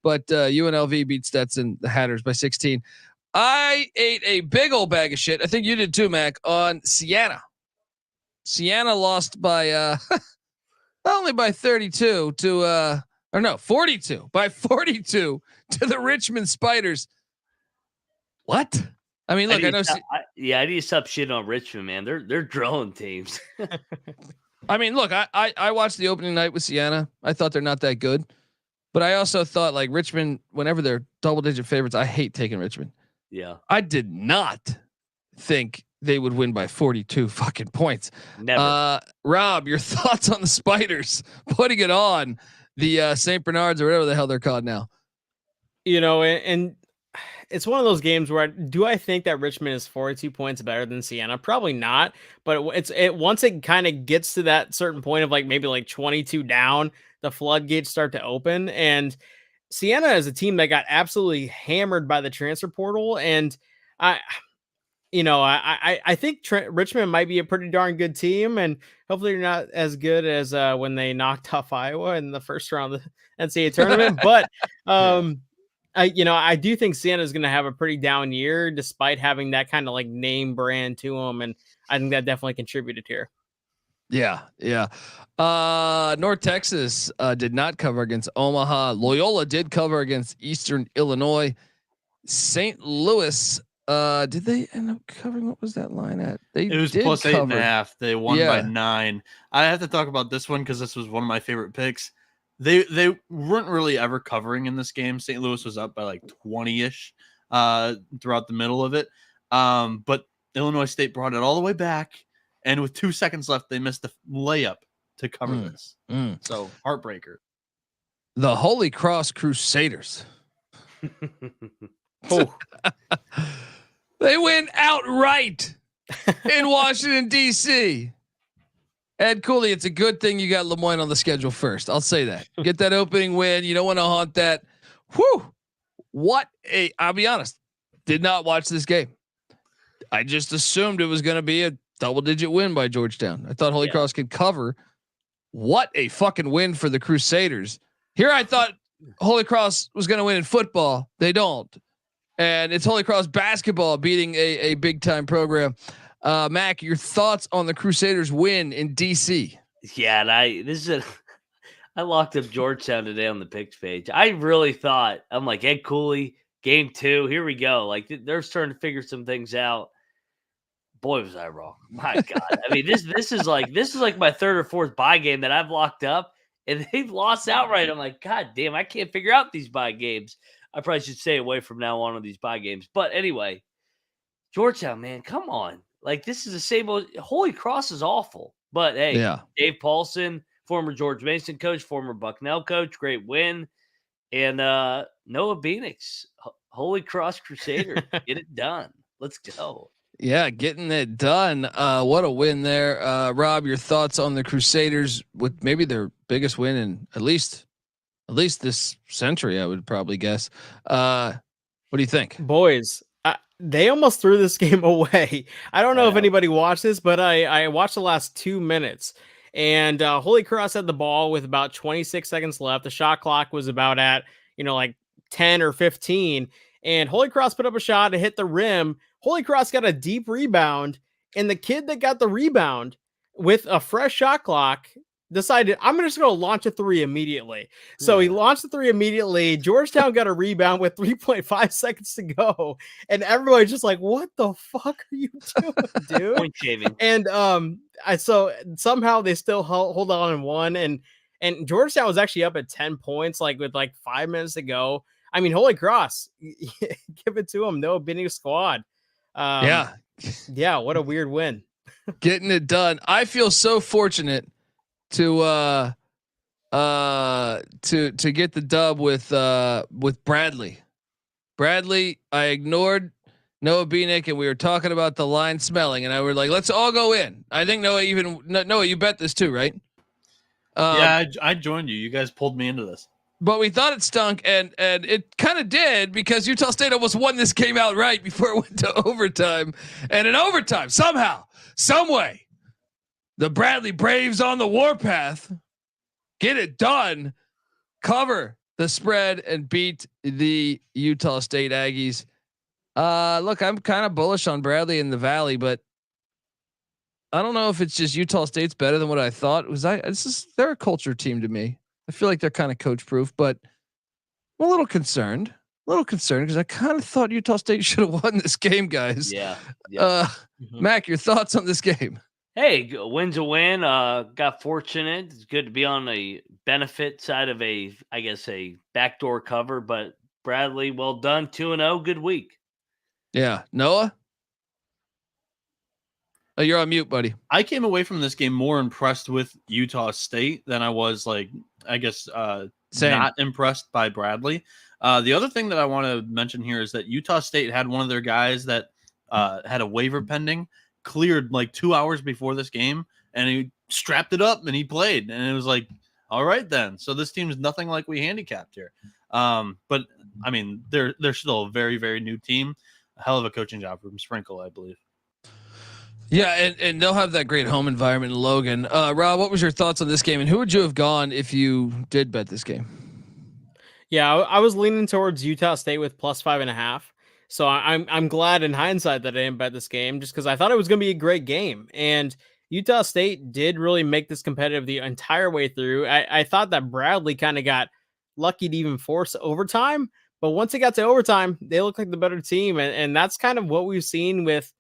but UNLV beat Stetson, the Hatters, by 16. I ate a big old bag of shit. I think you did too, Mac, on Siena. Siena lost by only by 32 to 42 by 42 to the Richmond Spiders. What? I mean, look, I know. I need to stop shitting on Richmond, man. They're drone teams. I mean, look, I watched the opening night with Siena. I thought they're not that good, but I also thought like Richmond, whenever they're double-digit favorites, I hate taking Richmond. Yeah, I did not think they would win by 42 fucking points. Never. Rob, your thoughts on the Spiders putting it on the St. Bernards or whatever the hell they're called now? And it's one of those games where I think that Richmond is 42 points better than Siena? Probably not, but once it kind of gets to that certain point of like maybe like 22 down, the floodgates start to open. And Siena is a team that got absolutely hammered by the transfer portal. And I think Richmond might be a pretty darn good team, and hopefully they're not as good as when they knocked off Iowa in the first round of the NCAA tournament. But I do think Siena is going to have a pretty down year, despite having that kind of like name brand to them, and I think that definitely contributed here. Yeah. North Texas did not cover against Omaha. Loyola did cover against Eastern Illinois. St. Louis. Did they end up covering? What was that line at? It was plus 8.5. They won by 9. I have to talk about this one because this was one of my favorite picks. They weren't really ever covering in this game. St. Louis was up by like 20-ish throughout the middle of it. But Illinois State brought it all the way back, and with 2 seconds left, they missed the layup to cover this. So heartbreaker. The Holy Cross Crusaders. Oh, They win outright in Washington, D.C. Ed Cooley, it's a good thing you got Lemoyne on the schedule first. I'll say that. Get that opening win. You don't want to haunt that. Whew. I'll be honest. Did not watch this game. I just assumed it was going to be a double-digit win by Georgetown. I thought Holy Cross could cover. What a fucking win for the Crusaders. Here I thought Holy Cross was going to win in football. They don't. And it's Holy Cross basketball beating a big time program. Mac, your thoughts on the Crusaders win in DC? Yeah. And I locked up Georgetown today on the picks page. I really thought, I'm like, Ed Cooley, game 2, here we go. Like they're starting to figure some things out. Boy, was I wrong. My God. I mean, this is like my third or fourth bye game that I've locked up and they've lost outright. I'm like, God damn, I can't figure out these bye games. I probably should stay away from now on these bye games. But anyway, Georgetown, man, come on. Like, this is the same old. Holy Cross is awful. But hey, Dave Paulson, former George Mason coach, former Bucknell coach, great win. And Noah Bieniek, Holy Cross Crusader, get it done. Let's go. Yeah, getting it done. What a win there. Rob, your thoughts on the Crusaders with maybe their biggest win in at least this century, I would probably guess. What do you think? boys, they almost threw this game away. I don't know if anybody watched this, but I watched the last 2 minutes. And Holy Cross had the ball with about 26 seconds left. The shot clock was about at, like 10 or 15. And Holy Cross put up a shot to hit the rim. Holy Cross got a deep rebound. And the kid that got the rebound with a fresh shot clock decided, I'm just going to launch a 3 immediately. So he launched the 3 immediately. Georgetown got a rebound with 3.5 seconds to go. And everybody's just like, what the fuck are you doing, dude? Point shaving. And so somehow they still hold on and won. And Georgetown was actually up at 10 points, with 5 minutes to go. I mean, Holy Cross, give it to them. No Bieniek squad. Yeah, what a weird win. Getting it done. I feel so fortunate to get the dub with Bradley. Bradley, I ignored Noah Bieniek, and we were talking about the line smelling, and I were like, let's all go in. I think Noah, you bet this too, right? Yeah, I joined you. You guys pulled me into this. But we thought it stunk, and it kind of did, because Utah State almost won this game outright before it went to overtime. And in overtime, somehow, some way, the Bradley Braves on the warpath get it done, cover the spread, and beat the Utah State Aggies. Look, I'm kind of bullish on Bradley in the Valley, but I don't know if it's just Utah State's better than what I thought. They're a culture team to me. I feel like they're kind of coach proof, but I'm a little concerned because I kind of thought Utah State should have won this game, guys. Yeah. Mac, your thoughts on this game? Hey, win's a win. Got fortunate. It's good to be on a benefit side of a backdoor cover, but Bradley, well done. 2-0. Good week. Yeah. Noah? Oh, you're on mute, buddy. I came away from this game more impressed with Utah State than I was not impressed by Bradley. The other thing that I want to mention here is that Utah State had one of their guys that had a waiver pending cleared 2 hours before this game, and he strapped it up and he played, and it was like, all right then. So this team is nothing like we handicapped here. But I mean, they're still a very, very new team. A hell of a coaching job from Sprinkle, I believe. Yeah, and they'll have that great home environment in Logan. Rob, what was your thoughts on this game, and who would you have gone if you did bet this game? Yeah, I was leaning towards Utah State with +5.5. So I'm glad in hindsight that I didn't bet this game, just because I thought it was going to be a great game. And Utah State did really make this competitive the entire way through. I thought that Bradley kind of got lucky to even force overtime, but once it got to overtime, they looked like the better team. And that's kind of what we've seen with,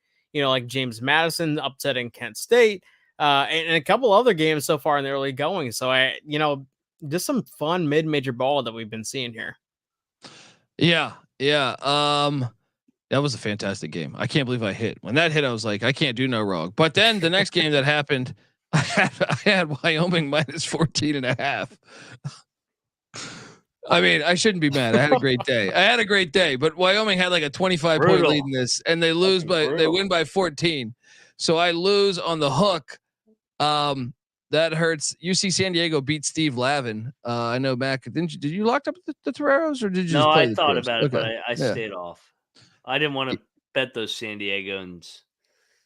James Madison upsetting Kent State, and a couple other games so far in the early going. So just some fun mid-major ball that we've been seeing here. Yeah. That was a fantastic game. I can't believe I hit. When that hit, I was like, I can't do no wrong. But then the next game that happened, I had Wyoming minus 14.5. I mean, I shouldn't be mad. I had a great day. But Wyoming had like a 25-point lead in this, and they win by 14. So I lose on the hook. That hurts. UC San Diego beat Steve Lavin. I know, Mac. Did you lock up the Toreros, or did you? No, I just thought about it, but I stayed off. I didn't want to bet those San Diegans.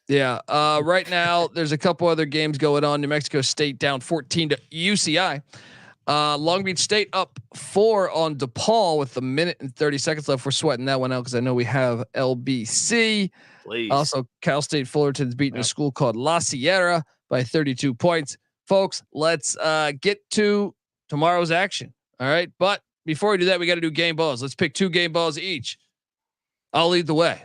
Yeah. Right now, there's a couple other games going on. New Mexico State down 14 to UCI. Long Beach State up 4 on DePaul with a minute and 30 seconds left. We're sweating that one out because I know we have LBC. Please. Also, Cal State Fullerton's beating a school called La Sierra by 32 points. Folks, let's get to tomorrow's action. All right. But before we do that, we got to do game balls. Let's pick 2 game balls each. I'll lead the way.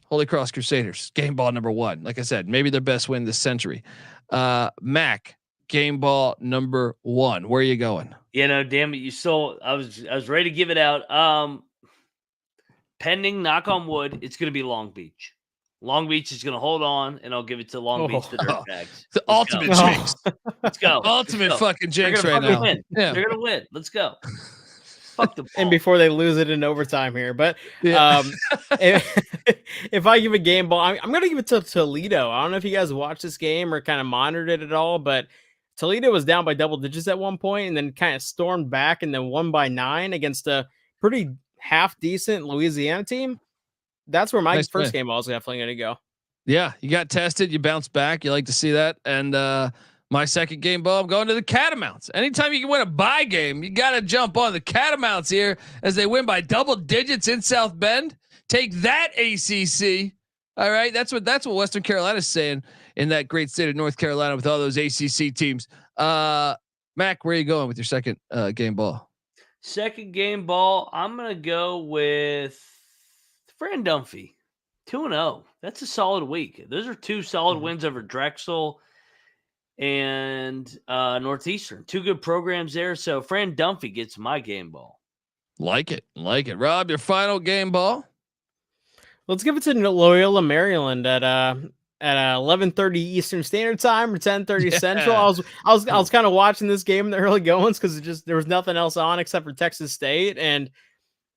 Holy Cross Crusaders, game ball number 1. Like I said, maybe their best win this century. Mac, game ball number 1. Where are you going? Damn it, you stole. I was ready to give it out. Pending, knock on wood, it's going to be Long Beach. Long Beach is going to hold on, and I'll give it to Long Beach, the Dirtbags. The ultimate jinx. Let's go. Ultimate fucking jinx right now. Win. Yeah. They're going to win. Let's go. Fuck the ball. And before they lose it in overtime here, but if I give a game ball, I'm going to give it to Toledo. I don't know if you guys watched this game or kind of monitored it at all, but Toledo was down by double digits at one point and then kind of stormed back and then won by 9 against a pretty half decent Louisiana team. That's where my first game ball is definitely going to go. Yeah, you got tested, you bounced back. You like to see that. And my second game ball, I'm going to the Catamounts. Anytime you can win a bye game, you got to jump on the Catamounts here as they win by double digits in South Bend. Take that, ACC. All right, that's what Western Carolina's saying in that great state of North Carolina with all those ACC teams. Mac, where are you going with your second game ball? Second game ball, I'm going to go with Fran Dunphy, 2-0. That's a solid week. Those are 2 solid wins over Drexel and Northeastern. 2 good programs there. So Fran Dunphy gets my game ball. Like it. Rob, your final game ball. Let's give it to Loyola, Maryland at 11:30 Eastern Standard Time or 10:30 Central. I was kind of watching this game in the early goings because there was nothing else on except for Texas State, and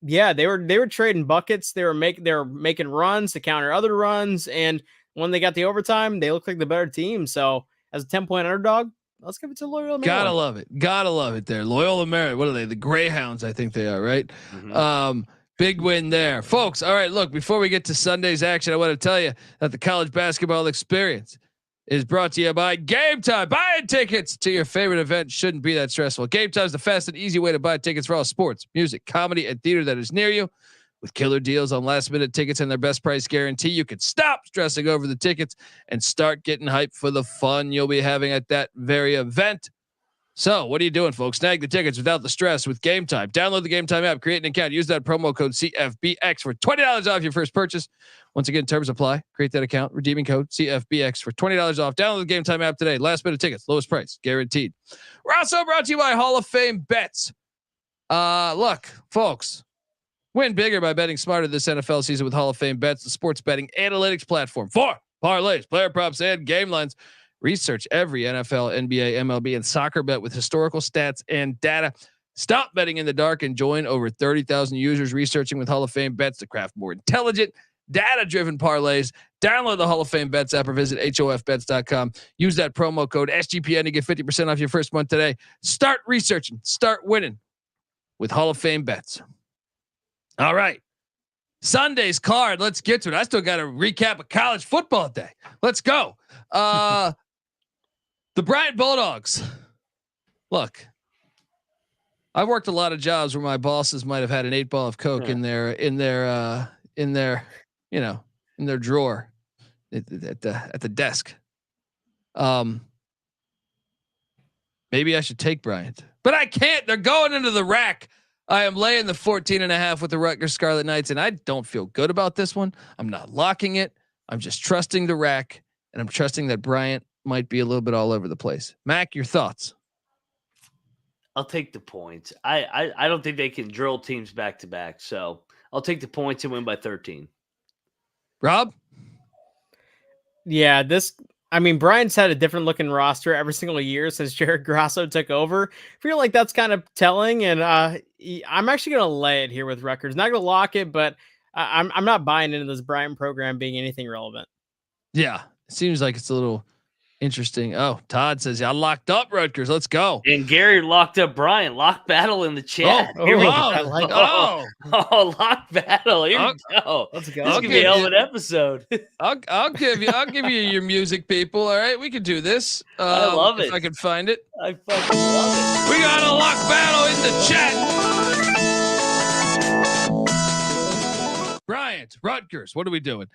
yeah, they were trading buckets. They were making runs to counter other runs, and when they got the overtime, they looked like the better team. So as a 10-point underdog, let's give it to Loyola, Maryland. Gotta love it there. Loyola, Maryland. What are they? The Greyhounds, I think they are, right? Mm-hmm. Big win there, folks. All right, look, before we get to Sunday's action, I want to tell you that the college basketball experience is brought to you by Game Time. Buying tickets to your favorite event shouldn't be that stressful. Game Time is the fast and easy way to buy tickets for all sports, music, comedy, and theater that is near you. With killer deals on last-minute tickets and their best price guarantee, you can stop stressing over the tickets and start getting hyped for the fun you'll be having at that very event. So what are you doing, folks? Snag the tickets without the stress with Game Time. Download the Game Time app, create an account, use that promo code CFBX for $20 off your first purchase. Once again, terms apply. Create that account, redeeming code CFBX for $20 off. Download the Game Time app today. Last minute tickets, lowest price, guaranteed. We're also brought to you by Hall of Fame Bets. Look, folks, win bigger by betting smarter this NFL season with Hall of Fame Bets, the sports betting analytics platform for parlays, player props, and game lines. Research every NFL, NBA, MLB, and soccer bet with historical stats and data. Stop betting in the dark and join over 30,000 users researching with Hall of Fame Bets to craft more intelligent, data-driven parlays. Download the Hall of Fame Bets app or visit hofbets.com. Use that promo code SGPN to get 50% off your first month today. Start researching. Start winning with Hall of Fame Bets. All right. Sunday's card. Let's get to it. I still got to recap a college football day. Let's go. The Bryant Bulldogs. Look, I've worked a lot of jobs where my bosses might have had an 8-ball of Coke in their drawer at the desk. Maybe I should take Bryant, but I can't. They're going into the rack. I am laying the 14.5 with the Rutgers Scarlet Knights, and I don't feel good about this one. I'm not locking it. I'm just trusting the rack, and I'm trusting that Bryant might be a little bit all over the place. Mac, your thoughts? I'll take the points. I don't think they can drill teams back to back, so I'll take the points and win by 13. Rob? Yeah, this I mean, Bryant's had a different looking roster every single year since Jared Grasso took over. I feel like that's kind of telling, and I'm actually going to lay it here with Rutgers. Not going to lock it, but I'm not buying into this Bryant program being anything relevant. Yeah, it seems like it's a little interesting. Oh, Todd says, "I locked up Rutgers. Let's go." And Gary locked up Bryant. Lock battle in the chat. Oh, Here we go. I like Oh, lock battle. Here we go. Let's go. This is gonna be a hell of an episode. I'll give you your music, people. All right, we can do this. I love it. If I can find it. I fucking love We got a lock battle in the chat. Bryant, Rutgers. What are we doing?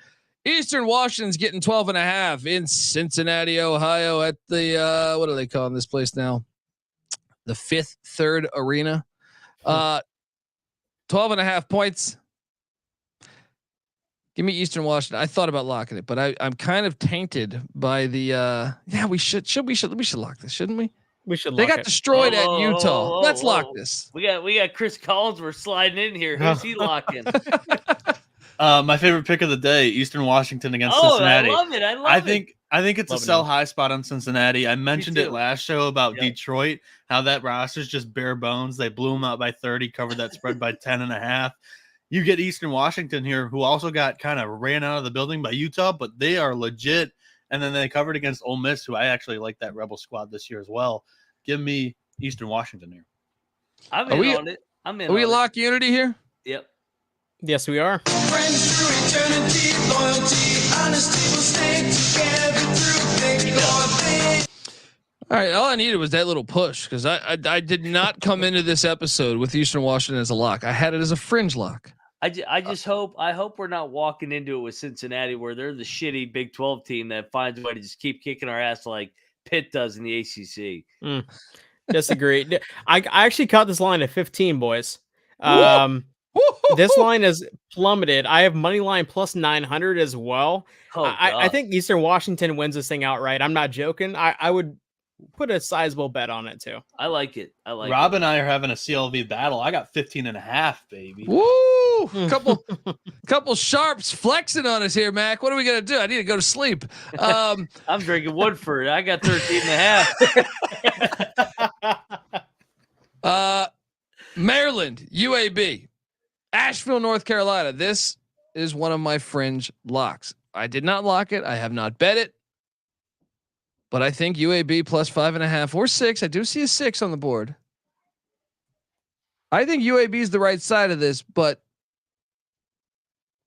Eastern Washington's getting 12.5 in Cincinnati, Ohio at the, what are they calling this place now? The Fifth Third Arena. 12.5 points. Give me Eastern Washington. I thought about locking it, but I'm kind of tainted by the, we should lock this, shouldn't we? We should. They got destroyed at Utah. Let's lock Oh. this. We got Chris Collins. We're sliding in here. Who's he locking? My favorite pick of the day, Eastern Washington against Cincinnati. I love it. I think it's Love a it sell now. high spot on Cincinnati. I mentioned it too. last show about Yep. Detroit, how that roster's just bare bones. They blew them out by 30, covered that spread by 10.5. You get Eastern Washington here, who also got kind of ran out of the building by Utah, but they are legit. And then they covered against Ole Miss, who I actually like that Rebel squad this year as well. Give me Eastern Washington here. I'm Are in we- on it. I'm in. Are we on lock unity here? it. Yep. Yes, we are. All right, all I needed was that little push because I did not come into this episode with Eastern Washington as a lock. I had it as a fringe lock. I just hope we're not walking into it with Cincinnati where they're the shitty Big 12 team that finds a way to just keep kicking our ass like Pitt does in the ACC. Disagree. I actually caught this line at 15, boys. This line has plummeted. I have money line plus 900 as well. Oh, I think Eastern Washington wins this thing outright. I'm not joking. I would put a sizable bet on it too. I like it. I like Rob it. and I are having a CLV battle. I got 15.5, baby. Woo! Couple sharps flexing on us here, Mac. What are we gonna do? I need to go to sleep. I'm drinking Woodford. I got 13.5. Maryland, UAB, Asheville, North Carolina. This is one of my fringe locks. I did not lock it. I have not bet it. But I think UAB plus 5.5 or 6. I do see a 6 on the board. I think UAB is the right side of this, but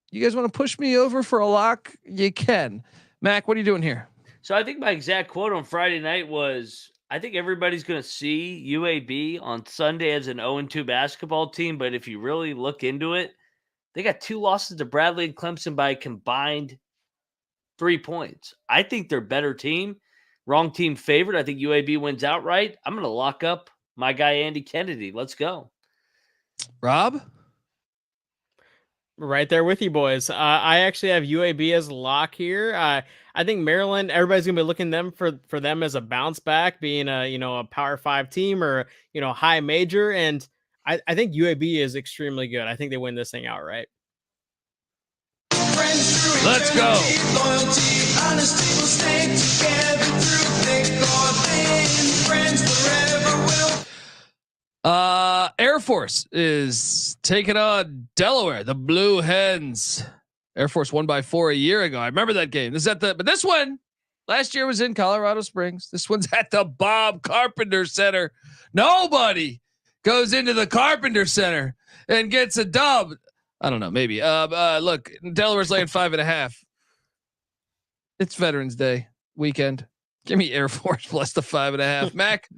you guys want to push me over for a lock? You can. Mac, what are you doing here? So I think my exact quote on Friday night was, I think everybody's going to see UAB on Sunday as an 0-2 basketball team. But if you really look into it, they got 2 losses to Bradley and Clemson by a combined 3 points. I think they're a better team. Wrong team favorite. I think UAB wins outright. I'm going to lock up my guy, Andy Kennedy. Let's go. Rob? Right there with you, boys. I actually have UAB as lock here. I think Maryland, everybody's gonna be looking for them as a bounce back, being a Power 5 team or high major, and I think UAB is extremely good. I think they win this thing outright. Let's go. Air Force is taking on Delaware, the Blue Hens. Air Force won by 4 a year ago. I remember that game. But this one last year was in Colorado Springs. This one's at the Bob Carpenter Center. Nobody goes into the Carpenter Center and gets a dub. I don't know, maybe. Look, Delaware's laying 5.5. It's Veterans Day weekend. Give me Air Force plus the 5.5. Mac.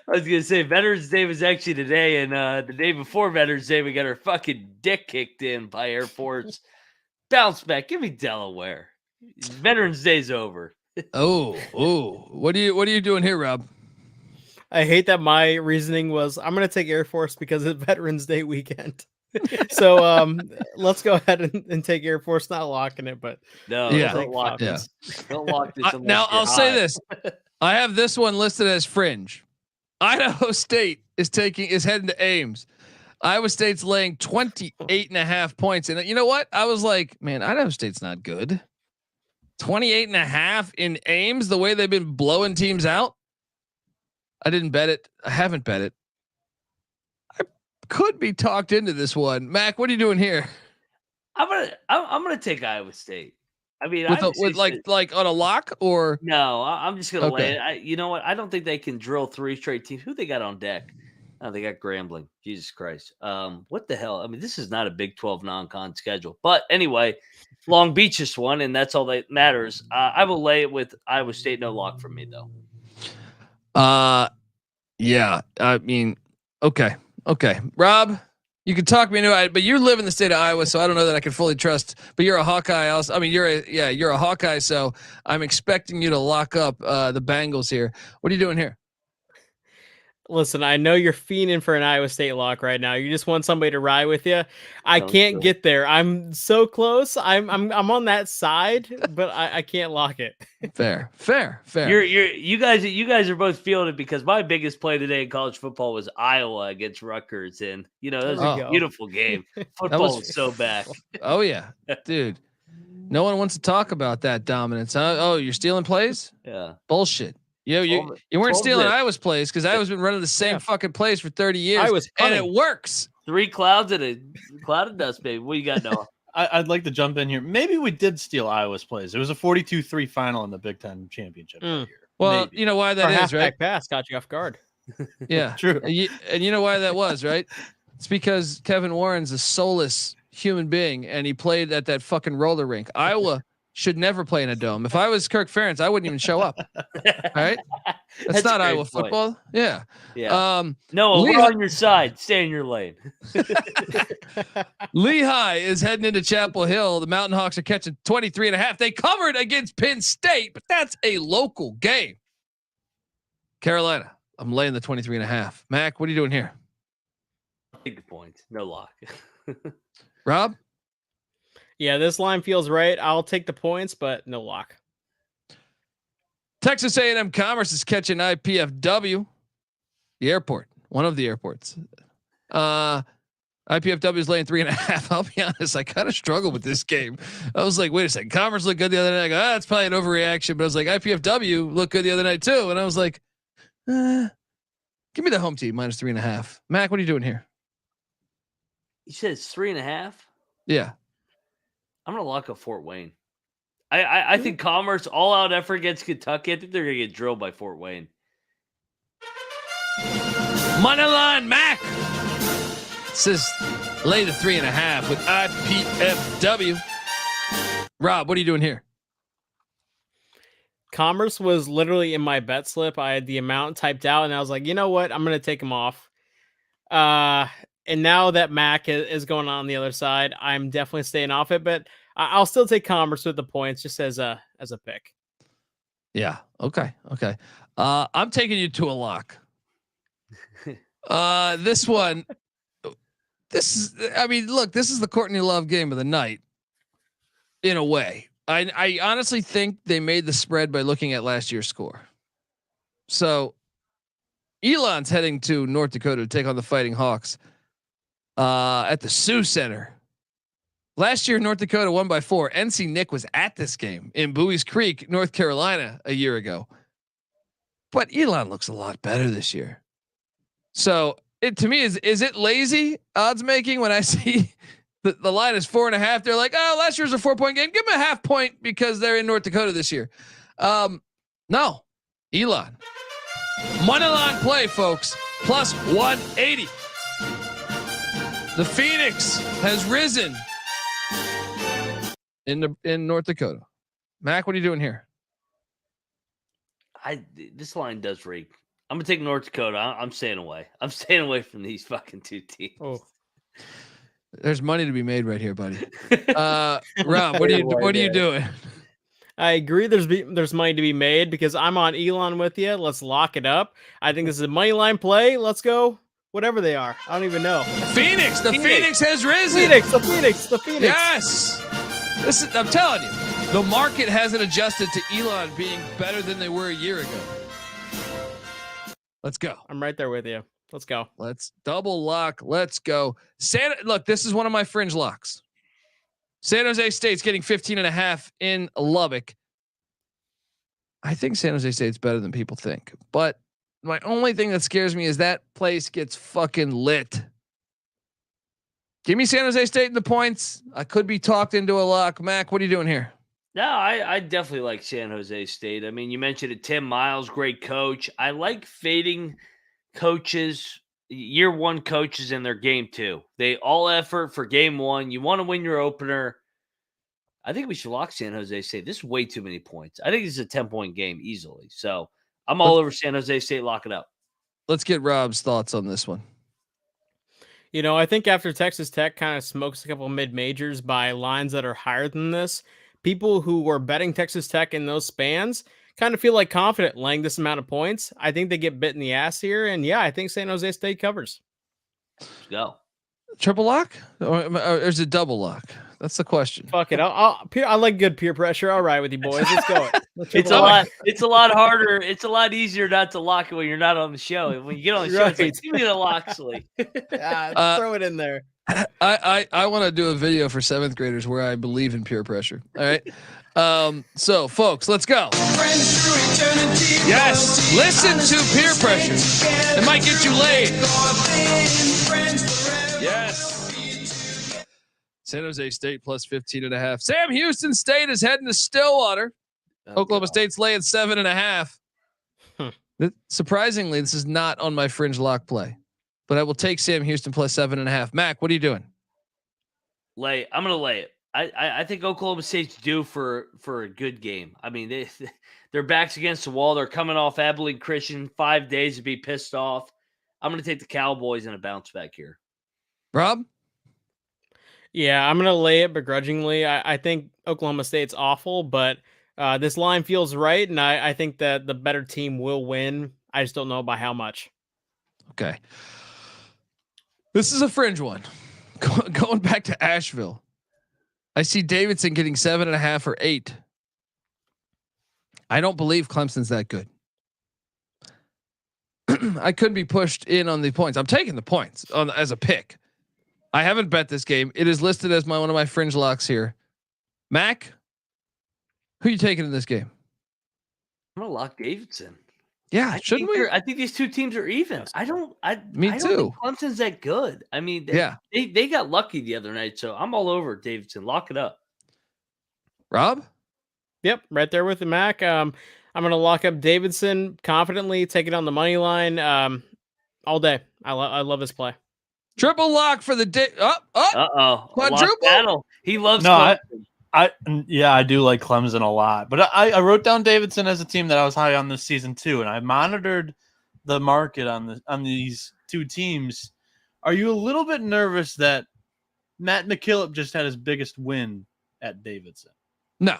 I was going to say Veterans Day was actually today, and the day before Veterans Day, we got our fucking dick kicked in by Air Force. Bounce back. Give me Delaware. Veterans Day's over. Oh, what are you doing here, Rob? I hate that my reasoning was I'm going to take Air Force because it's Veterans Day weekend. So let's go ahead and take Air Force. Not locking it, but No, Yeah. don't lock this. Don't lock this. unless Now you're I'll say high. this. I have this one listed as fringe. Idaho State is heading to Ames. Iowa State's laying 28.5 points. And you know what? I was like, man, Idaho State's not good. 28.5 in Ames, the way they've been blowing teams out. I didn't bet it. I haven't bet it. I could be talked into this one. Mac, what are you doing here? I'm gonna take Iowa State. I mean, with like on a lock or no? I'm just gonna lay Okay. it. You know what? I don't think they can drill 3 straight teams. Who they got on deck? Oh, they got Grambling. Jesus Christ. What the hell? I mean, this is not a Big 12 non-con schedule. But anyway, Long Beach just won, and that's all that matters. I will lay it with Iowa State. No lock for me though. Yeah. I mean, okay. Rob, you can talk me into it, but you live in the state of Iowa, so I don't know that I can fully trust. But you're a Hawkeye. Also, I mean, you're a Hawkeye, so I'm expecting you to lock up the Bengals here. What are you doing here? Listen, I know you're fiending for an Iowa State lock right now. You just want somebody to ride with you. I can't get there. I'm so close. I'm on that side, but I can't lock it. Fair. You guys are both feeling it because my biggest play today in college football was Iowa against Rutgers, and that was a beautiful game. Football was so back. Oh yeah, dude. No one wants to talk about that dominance. Huh? Oh, you're stealing plays? Yeah. Bullshit. You weren't stealing Iowa's plays because Iowa's been running the same fucking plays for 30 years, and it works. 3 clouds and a cloud of dust, baby. What you got, Noah? I'd like to jump in here. Maybe we did steal Iowa's plays. It was a 42-3 final in the Big Ten championship that year. Well, Maybe. you know why that is, right? Pass got you off guard. Yeah, true. And you know why that was, right? It's because Kevin Warren's a soulless human being, and he played at that fucking roller rink. Iowa should never play in a dome. If I was Kirk Ferentz, I wouldn't even show up. All right, that's not Iowa football. Yeah. No, we're on your side. Stay in your lane. Lehigh is heading into Chapel Hill. The Mountain Hawks are catching 23.5. They covered against Penn State, but that's a local game. Carolina, I'm laying the 23.5. Mac, what are you doing here? Take the point. No lock. Rob? Yeah, this line feels right. I'll take the points, but no lock. Texas A&M Commerce is catching IPFW. The airport, one of the airports. IPFW is laying 3.5. I'll be honest, I kind of struggled with this game. I was like, wait a second, Commerce looked good the other night. I go, that's probably an overreaction, but I was like, IPFW looked good the other night too, and I was like, give me the home team minus 3.5. Mac, what are you doing here? You said it's 3.5. Yeah. I'm gonna lock up Fort Wayne. I think Commerce all out effort against Kentucky. I think they're gonna get drilled by Fort Wayne. Money line, Mac. It says lay the 3.5 with IPFW. Rob, what are you doing here? Commerce was literally in my bet slip. I had the amount typed out, and I was like, you know what? I'm gonna take them off. And now that Mac is going on the other side, I'm definitely staying off it, but I'll still take Commerce with the points just as a pick. Yeah. Okay. I'm taking you to a lock. This one, this is the Courtney Love game of the night in a way. I honestly think they made the spread by looking at last year's score. So Elon's heading to North Dakota to take on the Fighting Hawks. At the Sioux Center. Last year, North Dakota won by 4. NC Nick was at this game in Bowie's Creek, North Carolina, a year ago. But Elon looks a lot better this year. So it to me is it lazy odds making when I see the line is 4.5? They're like, oh, last year's a 4-point game. Give them a half point because they're in North Dakota this year. No, Elon. Money line play, folks. Plus 180. The Phoenix has risen in North Dakota. Mac, what are you doing here? This line does reek. I'm gonna take North Dakota. I'm staying away. I'm staying away from these fucking two teams. Oh, there's money to be made right here, buddy. Rob, what are you doing? I agree. There's money to be made because I'm on Elon with you. Let's lock it up. I think this is a money line play. Let's go. Whatever they are, I don't even know. Phoenix has risen. The Phoenix. Yes. I'm telling you, the market hasn't adjusted to Elon being better than they were a year ago. Let's go. I'm right there with you. Let's go. Let's double lock. Let's go. Look, this is one of my fringe locks. San Jose State's getting 15.5 in Lubbock. I think San Jose State's better than people think, but my only thing that scares me is that place gets fucking lit. Give me San Jose State in the points. I could be talked into a lock. Mac, what are you doing here? No, I definitely like San Jose State. I mean, you mentioned it, Tim Miles, great coach. I like fading coaches, year one coaches in their game two. They all effort for game one. You want to win your opener. I think we should lock San Jose State. This is way too many points. I think this is a 10-point game easily. So I'm all over San Jose State. Lock it up. Let's get Rob's thoughts on this one. You know, I think after Texas Tech kind of smokes a couple of mid-majors by lines that are higher than this, people who were betting Texas Tech in those spans kind of feel like confident laying this amount of points. I think they get bit in the ass here. And yeah, I think San Jose State covers. Let's go. Triple lock or is it double lock? That's the question. Fuck it. I like good peer pressure. All right with you boys. Let's go. It's a lot harder. It's a lot easier not to lock it when you're not on the show. When you get on the show, it's like, give me the lock, Slee. Throw it in there. I want to do a video for 7th graders where I believe in peer pressure. All right. So folks, let's go. Yes. Listen to peer pressure. It might get you laid. Yes. San Jose State plus 15.5. Sam Houston State is heading to Stillwater. Oklahoma State's laying 7.5. Surprisingly, this is not on my fringe lock play, but I will take Sam Houston plus 7.5. Mac, what are you doing? I'm going to lay it. I think Oklahoma State's due for a good game. I mean, their backs against the wall. They're coming off Abilene Christian, 5 days to be pissed off. I'm going to take the Cowboys in a bounce back here. Rob? Yeah, I'm going to lay it begrudgingly. I think Oklahoma State's awful, but this line feels right, and I think that the better team will win. I just don't know by how much. Okay. This is a fringe one. Going back to Asheville. I see Davidson getting 7.5 or 8. I don't believe Clemson's that good. I couldn't be pushed in on the points. I'm taking the points as a pick. I haven't bet this game. It is listed as one of my fringe locks here. Mac, who are you taking in this game? I'm gonna lock Davidson. Yeah, shouldn't we? I think these two teams are even. I don't too. think Clemson's that good. I mean, they got lucky the other night, so I'm all over Davidson. Lock it up. Rob? Yep, right there with the Mac. I'm going to lock up Davidson confidently, take it on the money line all day. I love his play. Triple lock for the day. Quadruple battle. He loves. No, I do like Clemson a lot, but I wrote down Davidson as a team that I was high on this season too, and I monitored the market on these two teams. Are you a little bit nervous that Matt McKillop just had his biggest win at Davidson? No,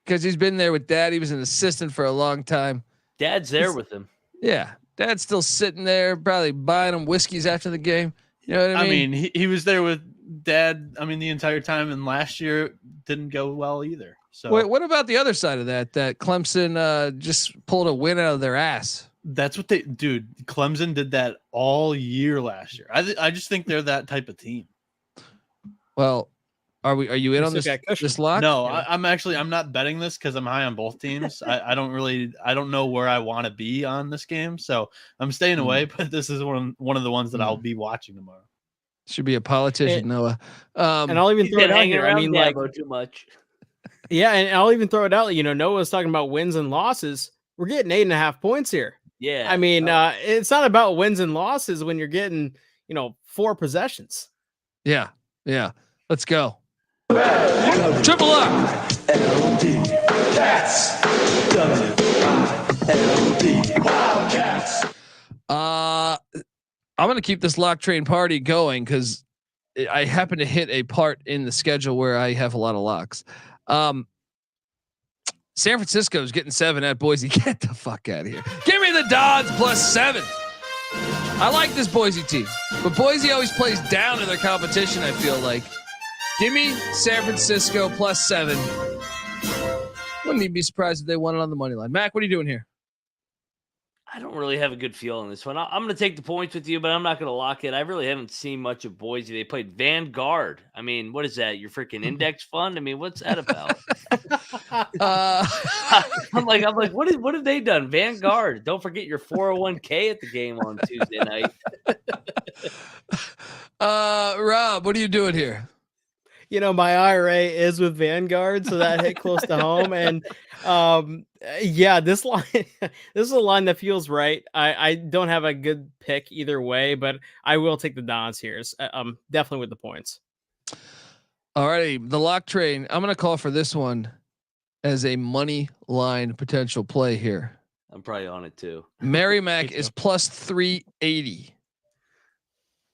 because he's been there with Dad. He was an assistant for a long time. Dad's there with him. Yeah, Dad's still sitting there, probably buying him whiskeys after the game. You know what I mean? I mean, he was there with Dad. I mean, the entire time, and last year didn't go well either. So wait, what about the other side of that? That Clemson just pulled a win out of their ass. That's what Clemson did that all year last year. I just think they're that type of team. Well, are you in on this lock? No, yeah. I'm not betting this because I'm high on both teams. I don't know where I want to be on this game, so I'm staying away. But this is one of the ones that I'll be watching tomorrow. Should be a politician, Noah. And I'll even throw it out here. I mean, like too much. Yeah, and I'll even throw it out. You know, Noah's talking about wins and losses. We're getting 8.5 points here. Yeah, I mean, it's not about wins and losses when you're getting 4 possessions. Yeah. Let's go. Triple up. I'm going to keep this lock train party going because I happen to hit a part in the schedule where I have a lot of locks. San Francisco is getting 7 at Boise. Get the fuck out of here. Give me the Dodds plus 7. I like this Boise team, but Boise always plays down to their competition. I feel like. Give me San Francisco plus 7. Wouldn't even be surprised if they won it on the money line. Mac, what are you doing here? I don't really have a good feel on this one. I'm going to take the points with you, but I'm not going to lock it. I really haven't seen much of Boise. They played Vanguard. I mean, what is that? Your freaking index fund? I mean, what's that about? I'm like, what have they done? Vanguard. Don't forget your 401k at the game on Tuesday night. Rob, what are you doing here? My IRA is with Vanguard, so that hit close to home. And this line, this is a line that feels right. I don't have a good pick either way, but I will take the Dons here. Definitely with the points. All righty, the lock train. I'm going to call for this one as a money line potential play here. I'm probably on it too. Merrimack is plus 380.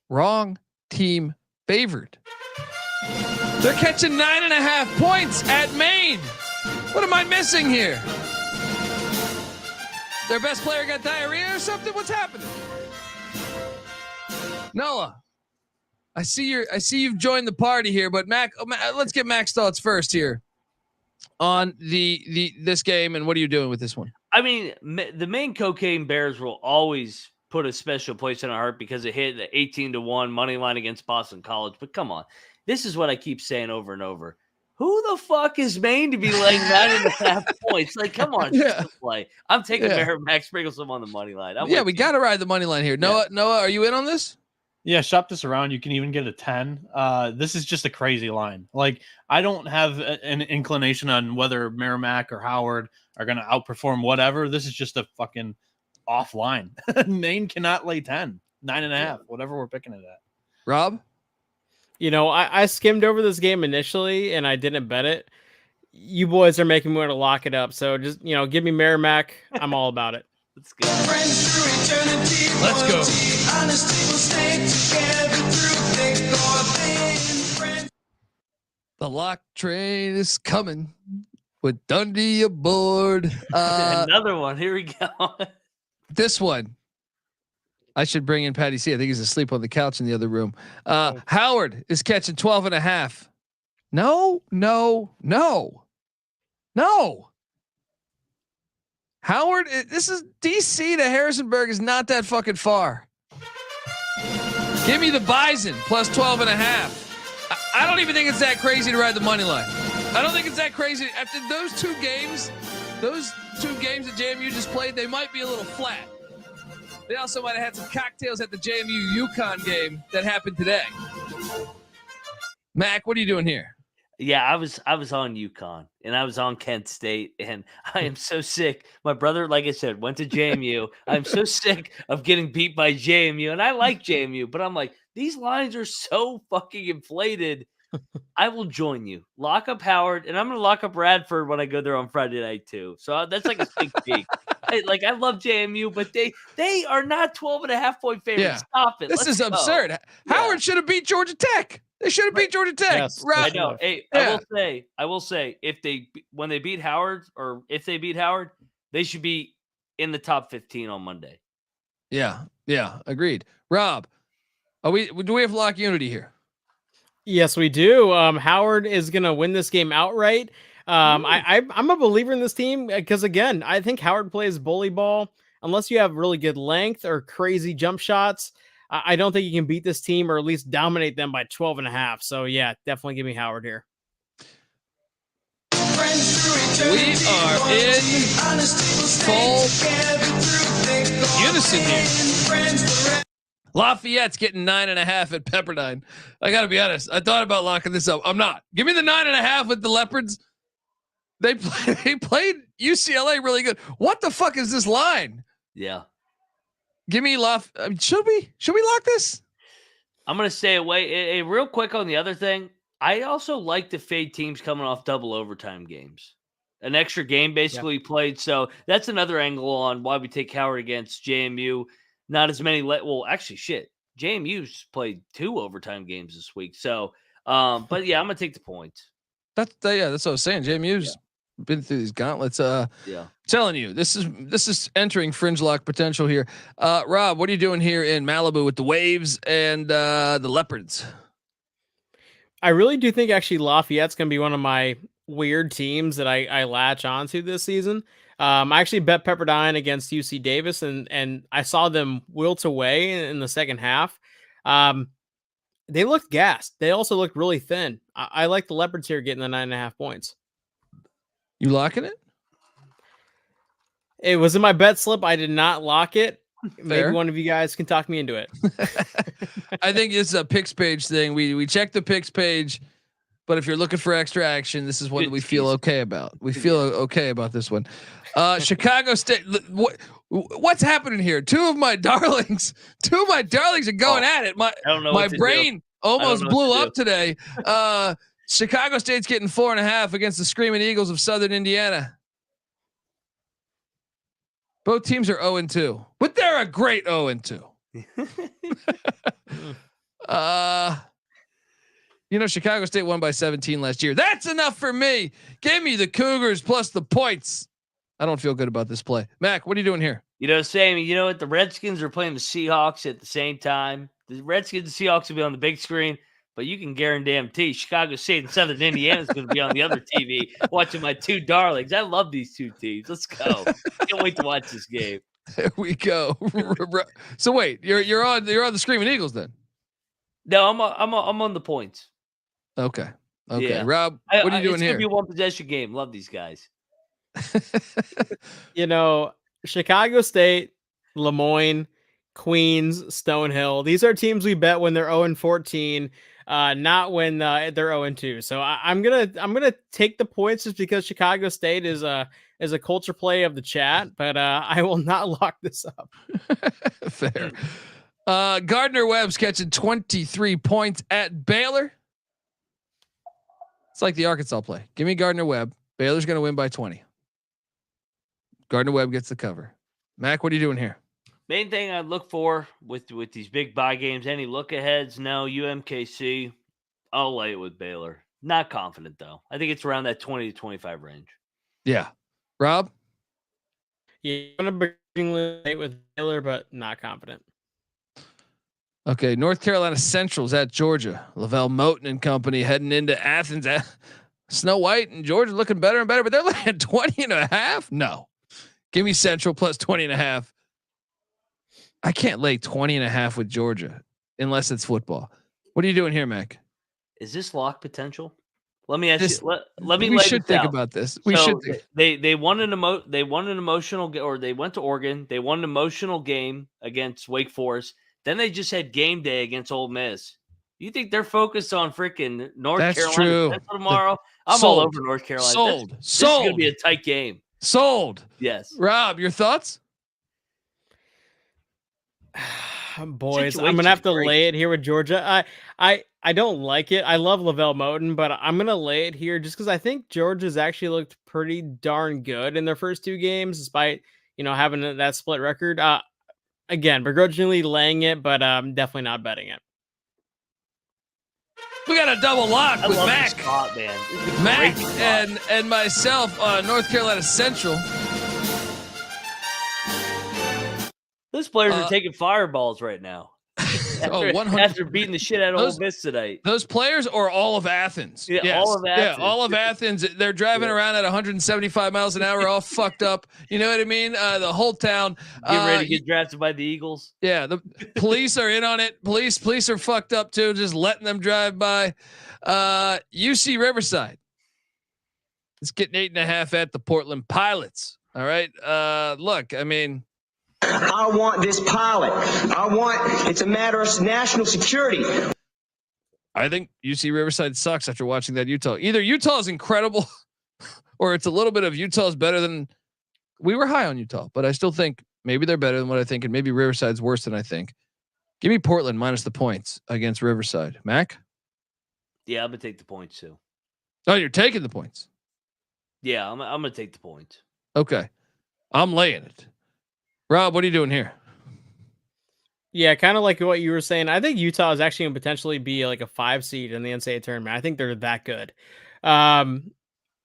Wrong team favored. They're catching 9.5 points at Maine. What am I missing here? Their best player got diarrhea or something? What's happening? Noah, I see you've joined the party here, but Mac, let's get Mac's thoughts first here on this game, and what are you doing with this one? I mean, the Maine Cocaine Bears will always put a special place in our heart because it hit the 18-1 money line against Boston College. But come on. This is what I keep saying over and over. Who the fuck is Maine to be laying 9.5 points? Like, come on, play. I'm taking Merrimack, sprinkle some on the money line. We got to ride the money line here. Noah, are you in on this? Yeah, shop this around. You can even get a 10. This is just a crazy line. Like, I don't have an inclination on whether Merrimack or Howard are going to outperform whatever. This is just a fucking off line. Maine cannot lay 10, 9.5, whatever we're picking it at. Rob? I skimmed over this game initially and I didn't bet it. You boys are making me want to lock it up. So just, give me Merrimack. I'm all about it. Let's go. Let's go. The lock train is coming with Dundee aboard. Another one. Here we go. This one. I should bring in Patty C. I think he's asleep on the couch in the other room. Howard is catching 12.5. No. Howard, this is DC to Harrisonburg is not that fucking far. Give me the Bison plus 12.5. I don't even think it's that crazy to ride the money line. I don't think it's that crazy. After those two games that JMU just played, they might be a little flat. They also might have had some cocktails at the JMU UConn game that happened today. Mac, what are you doing here? Yeah, I was on UConn and I was on Kent State, and I am so sick. My brother, like I said, went to JMU. I'm so sick of getting beat by JMU, and I like JMU, but I'm like, these lines are so fucking inflated. I will join you. Lock up Howard, and I'm going to lock up Radford when I go there on Friday night too. So that's like a sneak peek. I love JMU, but they are not 12.5 point favorites. Yeah. Stop it. This is absurd. Yeah. Howard should have beat Georgia Tech. They should have beat Georgia Tech. Yes. Right. I know. Hey, I will say, when they beat Howard, they should be in the top 15 on Monday. Yeah. Agreed. Rob, do we have lock unity here? Yes, we do. Howard is going to win this game outright. I'm a believer in this team because, again, I think Howard plays bully ball. Unless you have really good length or crazy jump shots, I don't think you can beat this team or at least dominate them by 12.5. So, yeah, definitely give me Howard here. We are in full unison here. Lafayette's getting 9.5 at Pepperdine. I got to be honest. I thought about locking this up. I'm not. Give me the 9.5 with the Leopards. They played UCLA really good. What the fuck is this line? Yeah. Give me should we lock this? I'm going to stay away. Real quick on the other thing. I also like to fade teams coming off double overtime games. An extra game basically played. So that's another angle on why we take Howard against JMU. Not as many. JMU's played 2 overtime games this week. So, but yeah, I'm going to take the points. That's what I was saying. JMU's been through these gauntlets. Telling you, this is entering fringe lock potential here. Rob, what are you doing here in Malibu with the Waves and the Leopards? I really do think actually Lafayette's going to be one of my weird teams that I latch onto this season. I actually bet Pepperdine against UC Davis, and I saw them wilt away in the second half. They looked gassed. They also looked really thin. I like the Leopards here getting the 9.5 points. You locking it? It was in my bet slip. I did not lock it. Fair. Maybe one of you guys can talk me into it. I think it's a picks page thing. We check the picks page, but if you're looking for extra action, this is one that we feel okay about. We feel okay about this one. Chicago State. What's happening here? Two of my darlings are going at it. My brain almost blew up today. Chicago State's getting 4.5 against the Screaming Eagles of Southern Indiana. Both teams are 0-2, but they're a great 0-2. Chicago State won by 17 last year. That's enough for me. Give me the Cougars plus the points. I don't feel good about this play. Mac, what are you doing here? Sammy, you know what? The Redskins are playing the Seahawks at the same time. The Redskins and Seahawks will be on the big screen, but you can guarantee Chicago State and Southern Indiana is going to be on the other TV watching my two darlings. I love these two teams. Let's go. Can't wait to watch this game. There we go. So wait, you're on the Screaming Eagles then? No, I'm on the points. Okay. Yeah. Rob, what are you doing here? It's gonna be a one possession game. Love these guys. Chicago State, Lemoyne, Queens, Stonehill. These are teams we bet when they're 0-14, not when they're 0-2. So I'm gonna take the points just because Chicago State is a culture play of the chat, but I will not lock this up. Fair. Gardner Webb's catching 23 points at Baylor. It's like the Arkansas play. Give me Gardner Webb. Baylor's going to win by 20. Gardner Webb gets the cover. Mac, what are you doing here? Main thing I look for with these big buy games, any look aheads? No, UMKC. I'll lay it with Baylor. Not confident though. I think it's around that 20 to 25 range. Yeah. Rob? Yeah, I'm going to late with Baylor, but not confident. Okay, North Carolina Central's at Georgia. Lavelle Moten and company heading into Athens. Snow White and Georgia looking better and better, but they're looking at 20.5. No, give me Central plus 20.5. I can't lay 20.5 with Georgia unless it's football. What are you doing here, Mac? Is this lock potential? Let me ask you. Let me. We should think about this. We should. They won an emotional, or they went to Oregon. They won an emotional game against Wake Forest. Then they just had game day against Ole Miss. You think they're focused on freaking North Carolina True. tomorrow? I'm all over North Carolina. Sold. This is going to be a tight game. Sold. Yes. Rob, your thoughts? Boys, I'm gonna have to lay it here with Georgia. I don't like it. I love Lavelle Moten, but I'm gonna lay it here just because I think Georgia's actually looked pretty darn good in their first two games, despite having that split record. Again, begrudgingly laying it, but definitely not betting it. We got a double lock with Mac. Spot, man. Mac and myself on North Carolina Central. Those players are taking fireballs right now. After beating the shit out of Ole Miss tonight. Those players or all of Athens? Yeah, yes. All of Athens. Yeah, all of Athens. They're driving around at 175 miles an hour, all fucked up. You know what I mean? The whole town. Get ready to get drafted by the Eagles. Yeah, the police are in on it. Police are fucked up too, just letting them drive by. UC Riverside. It's getting 8.5 at the Portland Pilots. All right. Look, I mean. I want this pilot. It's a matter of national security. I think UC Riverside sucks after watching that Utah. Either Utah is incredible or it's a little bit of Utah's better than we were high on Utah, but I still think maybe they're better than what I think. And maybe Riverside's worse than I think. Give me Portland minus the points against Riverside. Mac? Yeah, I'm going to take the points too. Oh, you're taking the points. Yeah, I'm going to take the points. Okay. I'm laying it. Rob, what are you doing here? Yeah, kind of like what you were saying. I think Utah is actually going to potentially be like a 5 seed in the NCAA tournament. I think they're that good. When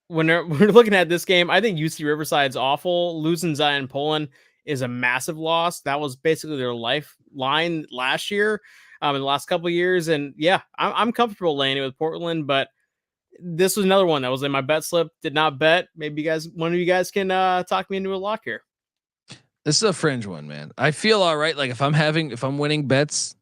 we're looking at this game, I think UC Riverside's awful. Losing Zion Poland is a massive loss. That was basically their lifeline last year, in the last couple of years. And yeah, I'm comfortable laying it with Portland, but this was another one that was in my bet slip. Did not bet. Maybe one of you guys can talk me into a lock here. This is a fringe one, man. I feel all right. Like if I'm winning bets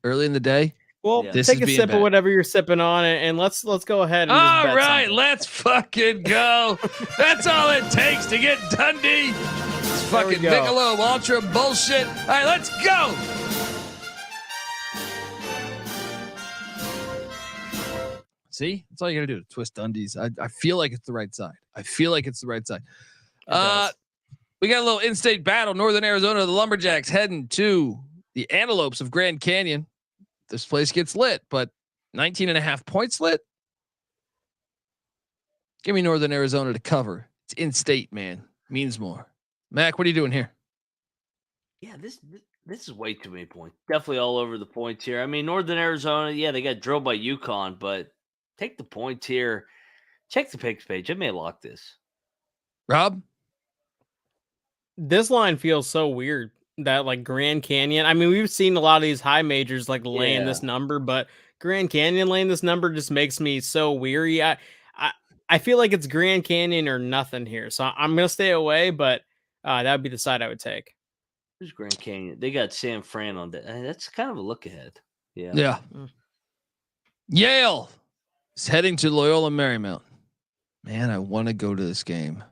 early in the day. Well, take a sip of whatever you're sipping on, and let's go ahead. And all right, let's fucking go. That's all it takes to get Dundee. It's fucking Michelob Ultra bullshit. All right, let's go. See, that's all you gotta do to twist Dundee's. I feel like it's the right side. We got a little in-state battle. Northern Arizona, the Lumberjacks heading to the Antelopes of Grand Canyon. This place gets lit, but 19.5 points lit. Give me Northern Arizona to cover. It's in-state, man. Means more. Mac, what are you doing here? Yeah, this is way too many points. Definitely all over the points here. I mean, Northern Arizona, yeah, they got drilled by UConn, but take the points here. Check the picks page. I may lock this. Rob? This line feels so weird. That like Grand Canyon. I mean, we've seen a lot of these high majors like laying this number, but Grand Canyon laying this number just makes me so weary. I feel like it's Grand Canyon or nothing here, so I'm gonna stay away. But that would be the side I would take. Who's Grand Canyon? They got San Fran on that. That's kind of a look ahead. Yeah. Yeah. Yale is heading to Loyola Marymount. Man, I want to go to this game.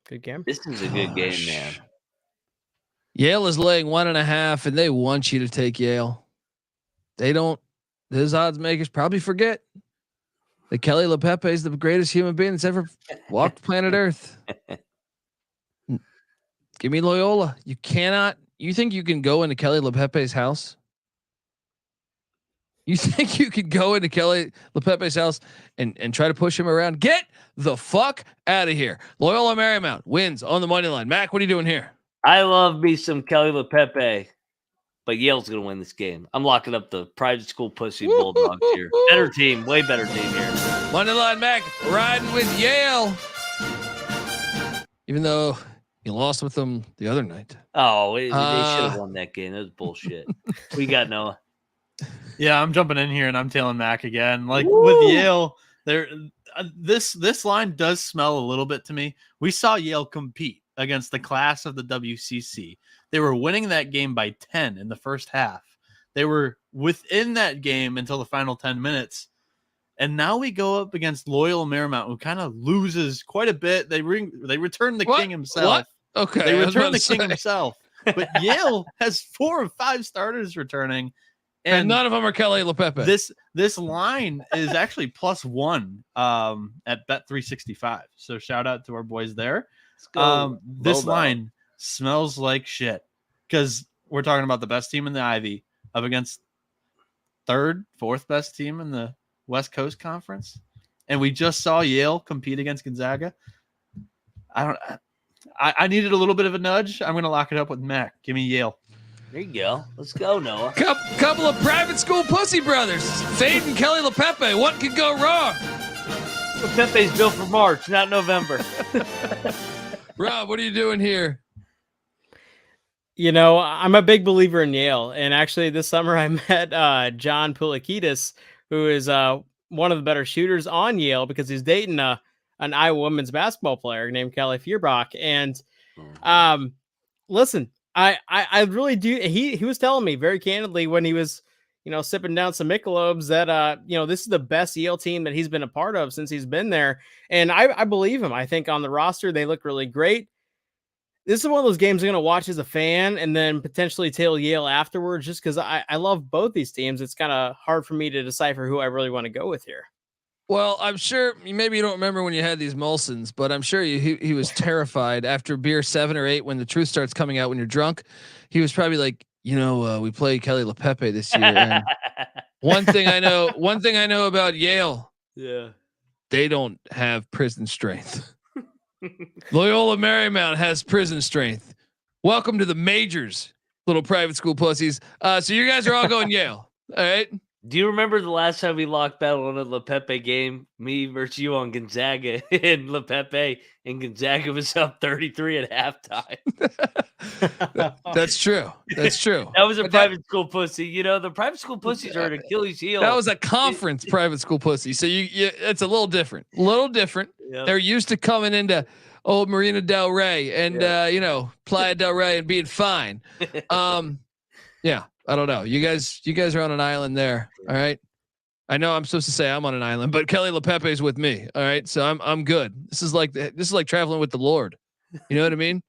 Good game. This is a good game, man. Yale is laying 1.5, and they want you to take Yale. They don't. Those odds makers probably forget that Keli Leaupepe is the greatest human being that's ever walked planet Earth. Give me Loyola. You cannot. You think you can go into Keli Leaupepe's house? You think you could go into Keli Leaupepe's house and try to push him around? Get the fuck out of here. Loyola Marymount wins on the money line. Mac, what are you doing here? I love me some Keli Leaupepe, but Yale's going to win this game. I'm locking up the private school pussy Bulldogs here. Better team, way better team here. Money line, Mac, riding with Yale. Even though you lost with them the other night. Oh, they should have won that game. That was bullshit. We got Noah. Yeah, I'm jumping in here and I'm tailing Mac again. Like with Yale, this line does smell a little bit to me. We saw Yale compete against the class of the WCC. They were winning that game by 10 in the first half. They were within that game until the final 10 minutes. And now we go up against Loyola Marymount, who kind of loses quite a bit. They return the king himself. What? Okay. They return the king himself. But Yale has 4 of 5 starters returning. And none of them are Keli Leaupepe. This line is actually +1 at Bet365. So shout out to our boys there. This line smells like shit because we're talking about the best team in the Ivy up against 3rd, 4th best team in the West Coast Conference, and we just saw Yale compete against Gonzaga. I needed a little bit of a nudge. I'm going to lock it up with Mac. Give me Yale. There you go. Let's go, Noah. Couple of private school pussy brothers, Fade and Keli Leaupepe. What could go wrong? Leaupepe's built for March, not November. Rob, what are you doing here? You know, I'm a big believer in Yale. And actually this summer I met John Pulikidis, who is one of the better shooters on Yale because he's dating an Iowa women's basketball player named Kelly Feuerbach. And listen, I really do. He was telling me very candidly when he was, sipping down some Michelobs that, this is the best Yale team that he's been a part of since he's been there. And I believe him. I think on the roster, they look really great. This is one of those games I'm going to watch as a fan and then potentially tail Yale afterwards, just because I love both these teams. It's kind of hard for me to decipher who I really want to go with here. Well, I'm sure maybe you don't remember when you had these Molsons, but I'm sure he was terrified after beer 7 or 8 when the truth starts coming out when you're drunk. He was probably like, we play Keli Leaupepe this year. And one thing I know about Yale, they don't have prison strength. Loyola Marymount has prison strength. Welcome to the majors, little private school pussies. So you guys are all going Yale. All right. Do you remember the last time we locked battle on a Leaupepe game? Me versus you on Gonzaga and Leaupepe, and Gonzaga was up 33 at halftime. That's true. That's true. That was a private school pussy. You know, the private school pussies are an Achilles heel. That was a conference private school pussy. So you it's a little different. Yep. They're used to coming into old Marina Del Rey and Playa Del Rey and being fine. Yeah, I don't know. You guys are on an island there. All right. I know I'm supposed to say I'm on an island, but Keli Leaupepe is with me. All right. So I'm good. This is like traveling with the Lord. You know what I mean?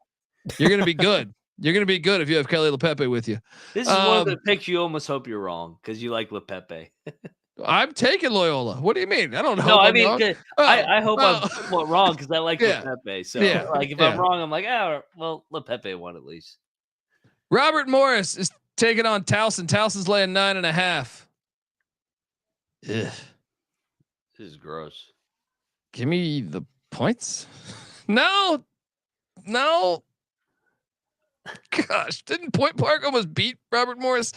You're gonna be good. You're going to be good if you have Keli Leaupepe with you. This is one of the picks you almost hope you're wrong because you like Leaupepe. I'm taking Loyola. What do you mean? I don't know. No, I mean, I hope I'm somewhat wrong because I like Leaupepe. So, if I'm wrong, I'm like, Leaupepe won at least. Robert Morris is taking on Towson. Towson's laying 9.5. This is gross. Give me the points. No. Gosh, didn't Point Park almost beat Robert Morris?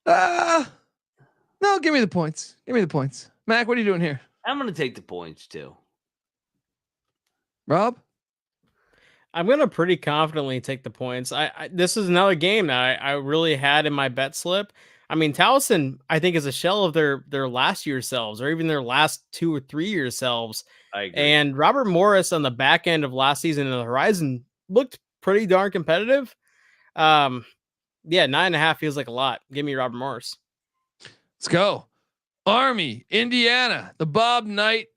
No, give me the points. Mac, what are you doing here? I'm going to take the points too. Rob? I'm going to pretty confidently take the points. This is another game that I really had in my bet slip. I mean, Towson, I think, is a shell of their last year's selves, or even their last 2 or 3 years selves. I agree. And Robert Morris on the back end of last season in the Horizon looked pretty darn competitive. 9.5 feels like a lot. Give me Robert Morris. Let's go. Army, Indiana, the Bob Knight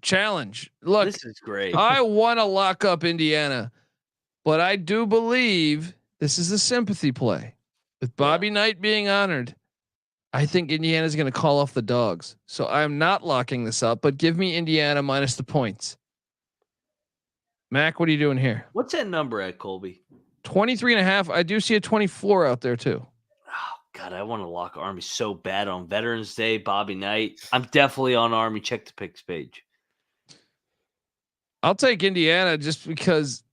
Challenge. Look, this is great. I want to lock up Indiana, but I do believe this is a sympathy play. With Bobby Knight being honored, I think Indiana's going to call off the Dogs. So I'm not locking this up, but give me Indiana minus the points. Mac, what are you doing here? What's that number at, Colby? 23.5. I do see a 24 out there too. Oh God, I want to lock Army so bad on Veterans Day, Bobby Knight. I'm definitely on Army. Check the picks page. I'll take Indiana just because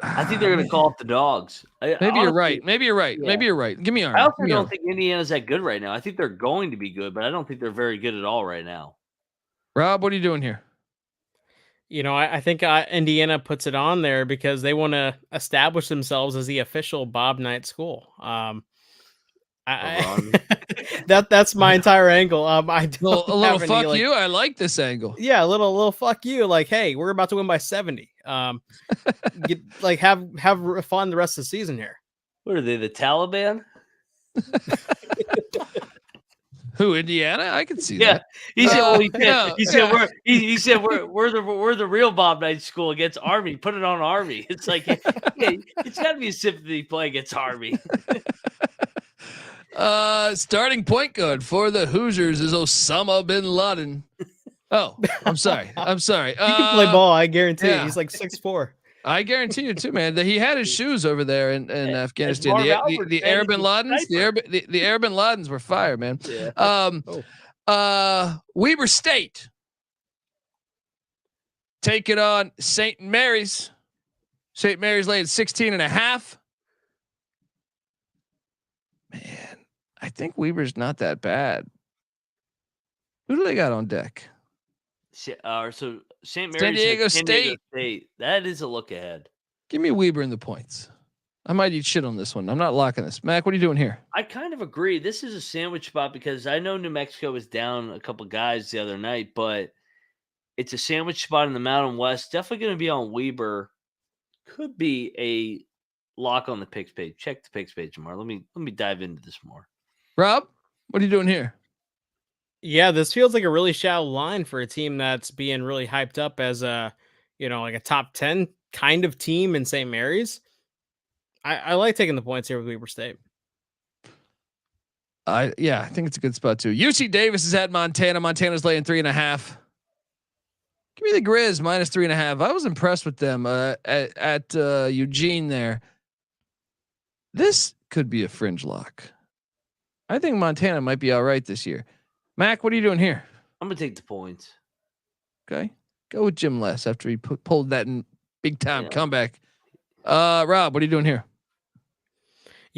I think they're going to call up the Dogs. Maybe you're right. Yeah. Give me Army. I also don't think Indiana's that good right now. I think they're going to be good, but I don't think they're very good at all right now. Rob, what are you doing here? You know, I think Indiana puts it on there because they want to establish themselves as the official Bob Knight school. That's my entire angle. I don't a little fuck you. I like this angle. Yeah, a little fuck you. Like, hey, we're about to win by 70. Have fun the rest of the season here. What are they, the Taliban? Who, Indiana? I can see that. He said, he said we're the real Bob Knight school against Army. Put it on Army. It's like it's got to be a sympathy play against Army. Starting point guard for the Hoosiers is Osama bin Laden. Oh, I'm sorry. He can play ball. I guarantee you. He's like 6'4". I guarantee you too, man, that he had his shoes over there in Afghanistan. The Arab bin Ladens, the Arab bin Ladens were fire, man. Yeah. Weber State take it on St. Mary's. St. Mary's laid 16.5. Man, I think Weber's not that bad. Who do they got on deck? So St. Mary's, San Diego State. That is a look ahead. Give me Weber in the points. I might eat shit on this one. I'm not locking this. Mac, what are you doing here? I kind of agree. This is a sandwich spot because I know New Mexico was down a couple guys the other night, but it's a sandwich spot in the Mountain West. Definitely going to be on Weber. Could be a lock on the picks page. Check the picks page tomorrow. Let me dive into this more. Rob, what are you doing here? Yeah, this feels like a really shallow line for a team that's being really hyped up as a, like a top 10 kind of team in St. Mary's. I like taking the points here with Weber State. I think it's a good spot too. UC Davis is at Montana. Montana's laying 3.5. Give me the Grizz minus 3.5. I was impressed with them at Eugene there. This could be a fringe lock. I think Montana might be all right this year. Mac, what are you doing here? I'm going to take the points. Okay. Go with Jim Les after he pulled that in big time comeback. Rob, what are you doing here?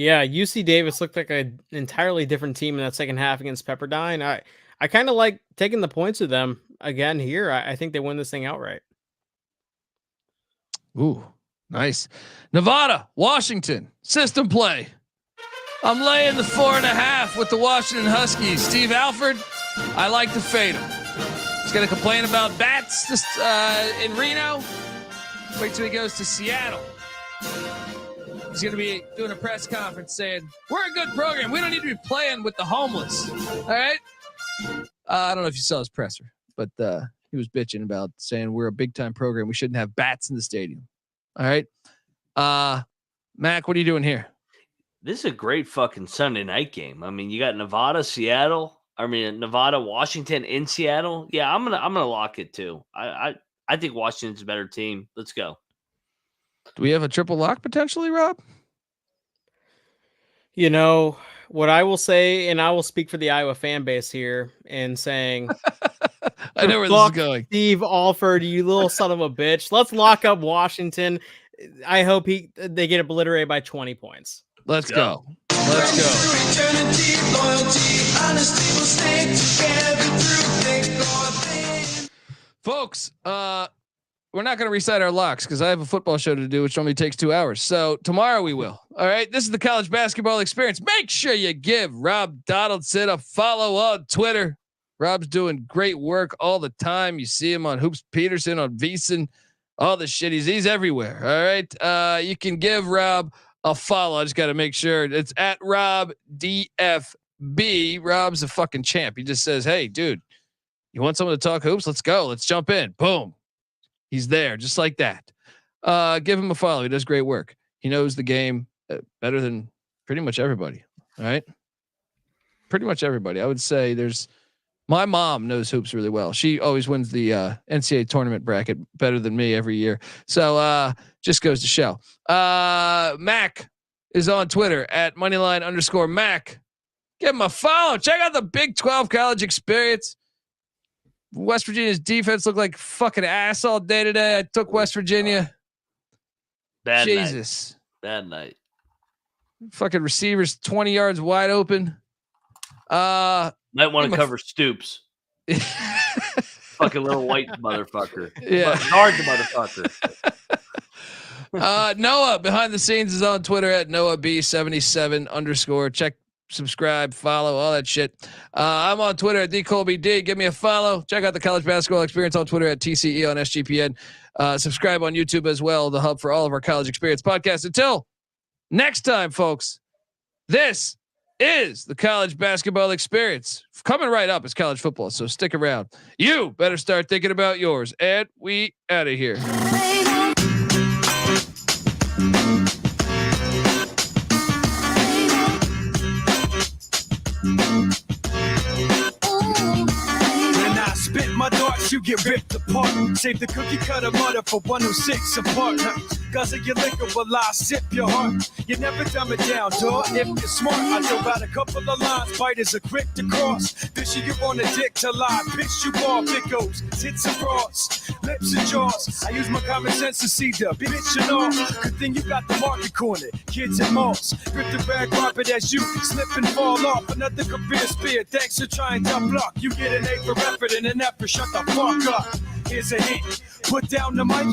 Yeah, UC Davis looked like an entirely different team in that second half against Pepperdine. I kind of like taking the points with them again here. I think they win this thing outright. Ooh, nice. Nevada, Washington, system play. I'm laying the 4.5 with the Washington Huskies. Steve Alford, I like to fade him. He's going to complain about bats in Reno. Wait till he goes to Seattle. He's going to be doing a press conference saying, we're a good program. We don't need to be playing with the homeless. All right? I don't know if you saw his presser, but he was bitching about saying we're a big-time program. We shouldn't have bats in the stadium. All right? Mac, what are you doing here? This is a great fucking Sunday night game. I mean, you got Nevada, Nevada, Washington in Seattle. Yeah, I'm gonna lock it too. I think Washington's a better team. Let's go. Do we have a triple lock potentially, Rob? You know what I will say, and I will speak for the Iowa fan base here in saying, I know where this is going. Steve Alford, you little son of a bitch. Let's lock up Washington. I hope they get obliterated by 20 points. Let's go. Let's go. Folks, we're not going to recite our locks because I have a football show to do, which only takes 2 hours. So tomorrow we will. All right. This is the college basketball experience. Make sure you give Rob Donaldson a follow on Twitter. Rob's doing great work all the time. You see him on Hoops Peterson, on VSiN, all the shit. He's everywhere. All right. You can give Rob a follow. I just got to make sure it's at Rob DFB. Rob's a fucking champ. He just says, hey, dude, you want someone to talk hoops? Let's go. Let's jump in. Boom. He's there just like that. Give him a follow. He does great work. He knows the game better than pretty much everybody. All right. Pretty much everybody. I would say my mom knows hoops really well. She always wins the NCAA tournament bracket better than me every year. So just goes to show. Mac is on Twitter at moneyline_Mac. Give him a follow. Check out the Big 12 college experience. West Virginia's defense looked like fucking ass all day today. I took West Virginia. Bad Jesus. Bad night. Fucking receivers 20 yards wide open. Might want to cover Stoops. Fucking little white motherfucker. Yeah. Guard the motherfucker. Noah behind the scenes is on Twitter at NoahB77_. Check, subscribe, follow, all that shit. I'm on Twitter at DColbyD. Give me a follow. Check out the college basketball experience on Twitter at TCE on SGPN. Subscribe on YouTube as well, the hub for all of our college experience podcasts. Until next time, folks, this is the college basketball experience. Coming right up is college football, so stick around. You better start thinking about yours. And we out of here. Spit my darts, you get ripped apart. Save the cookie cutter butter for 106 apart. Guzzle your liquor while I sip your heart. You never dumb it down, dog. If you're smart, I throw out a couple of lines. Fighters are quick to cross. Fishy you on a dick to lie. Bitch you off, it goes. Tits and bras, lips and jaws. I use my common sense to see the bitch and all. Good thing you got the market corner. Kids and malls. Grip the red carpet as you slip and fall off. Another career spear. Thanks for trying to block. You get an A for effort and an effort. Shut the fuck up. Here's a hint. Put down the mic.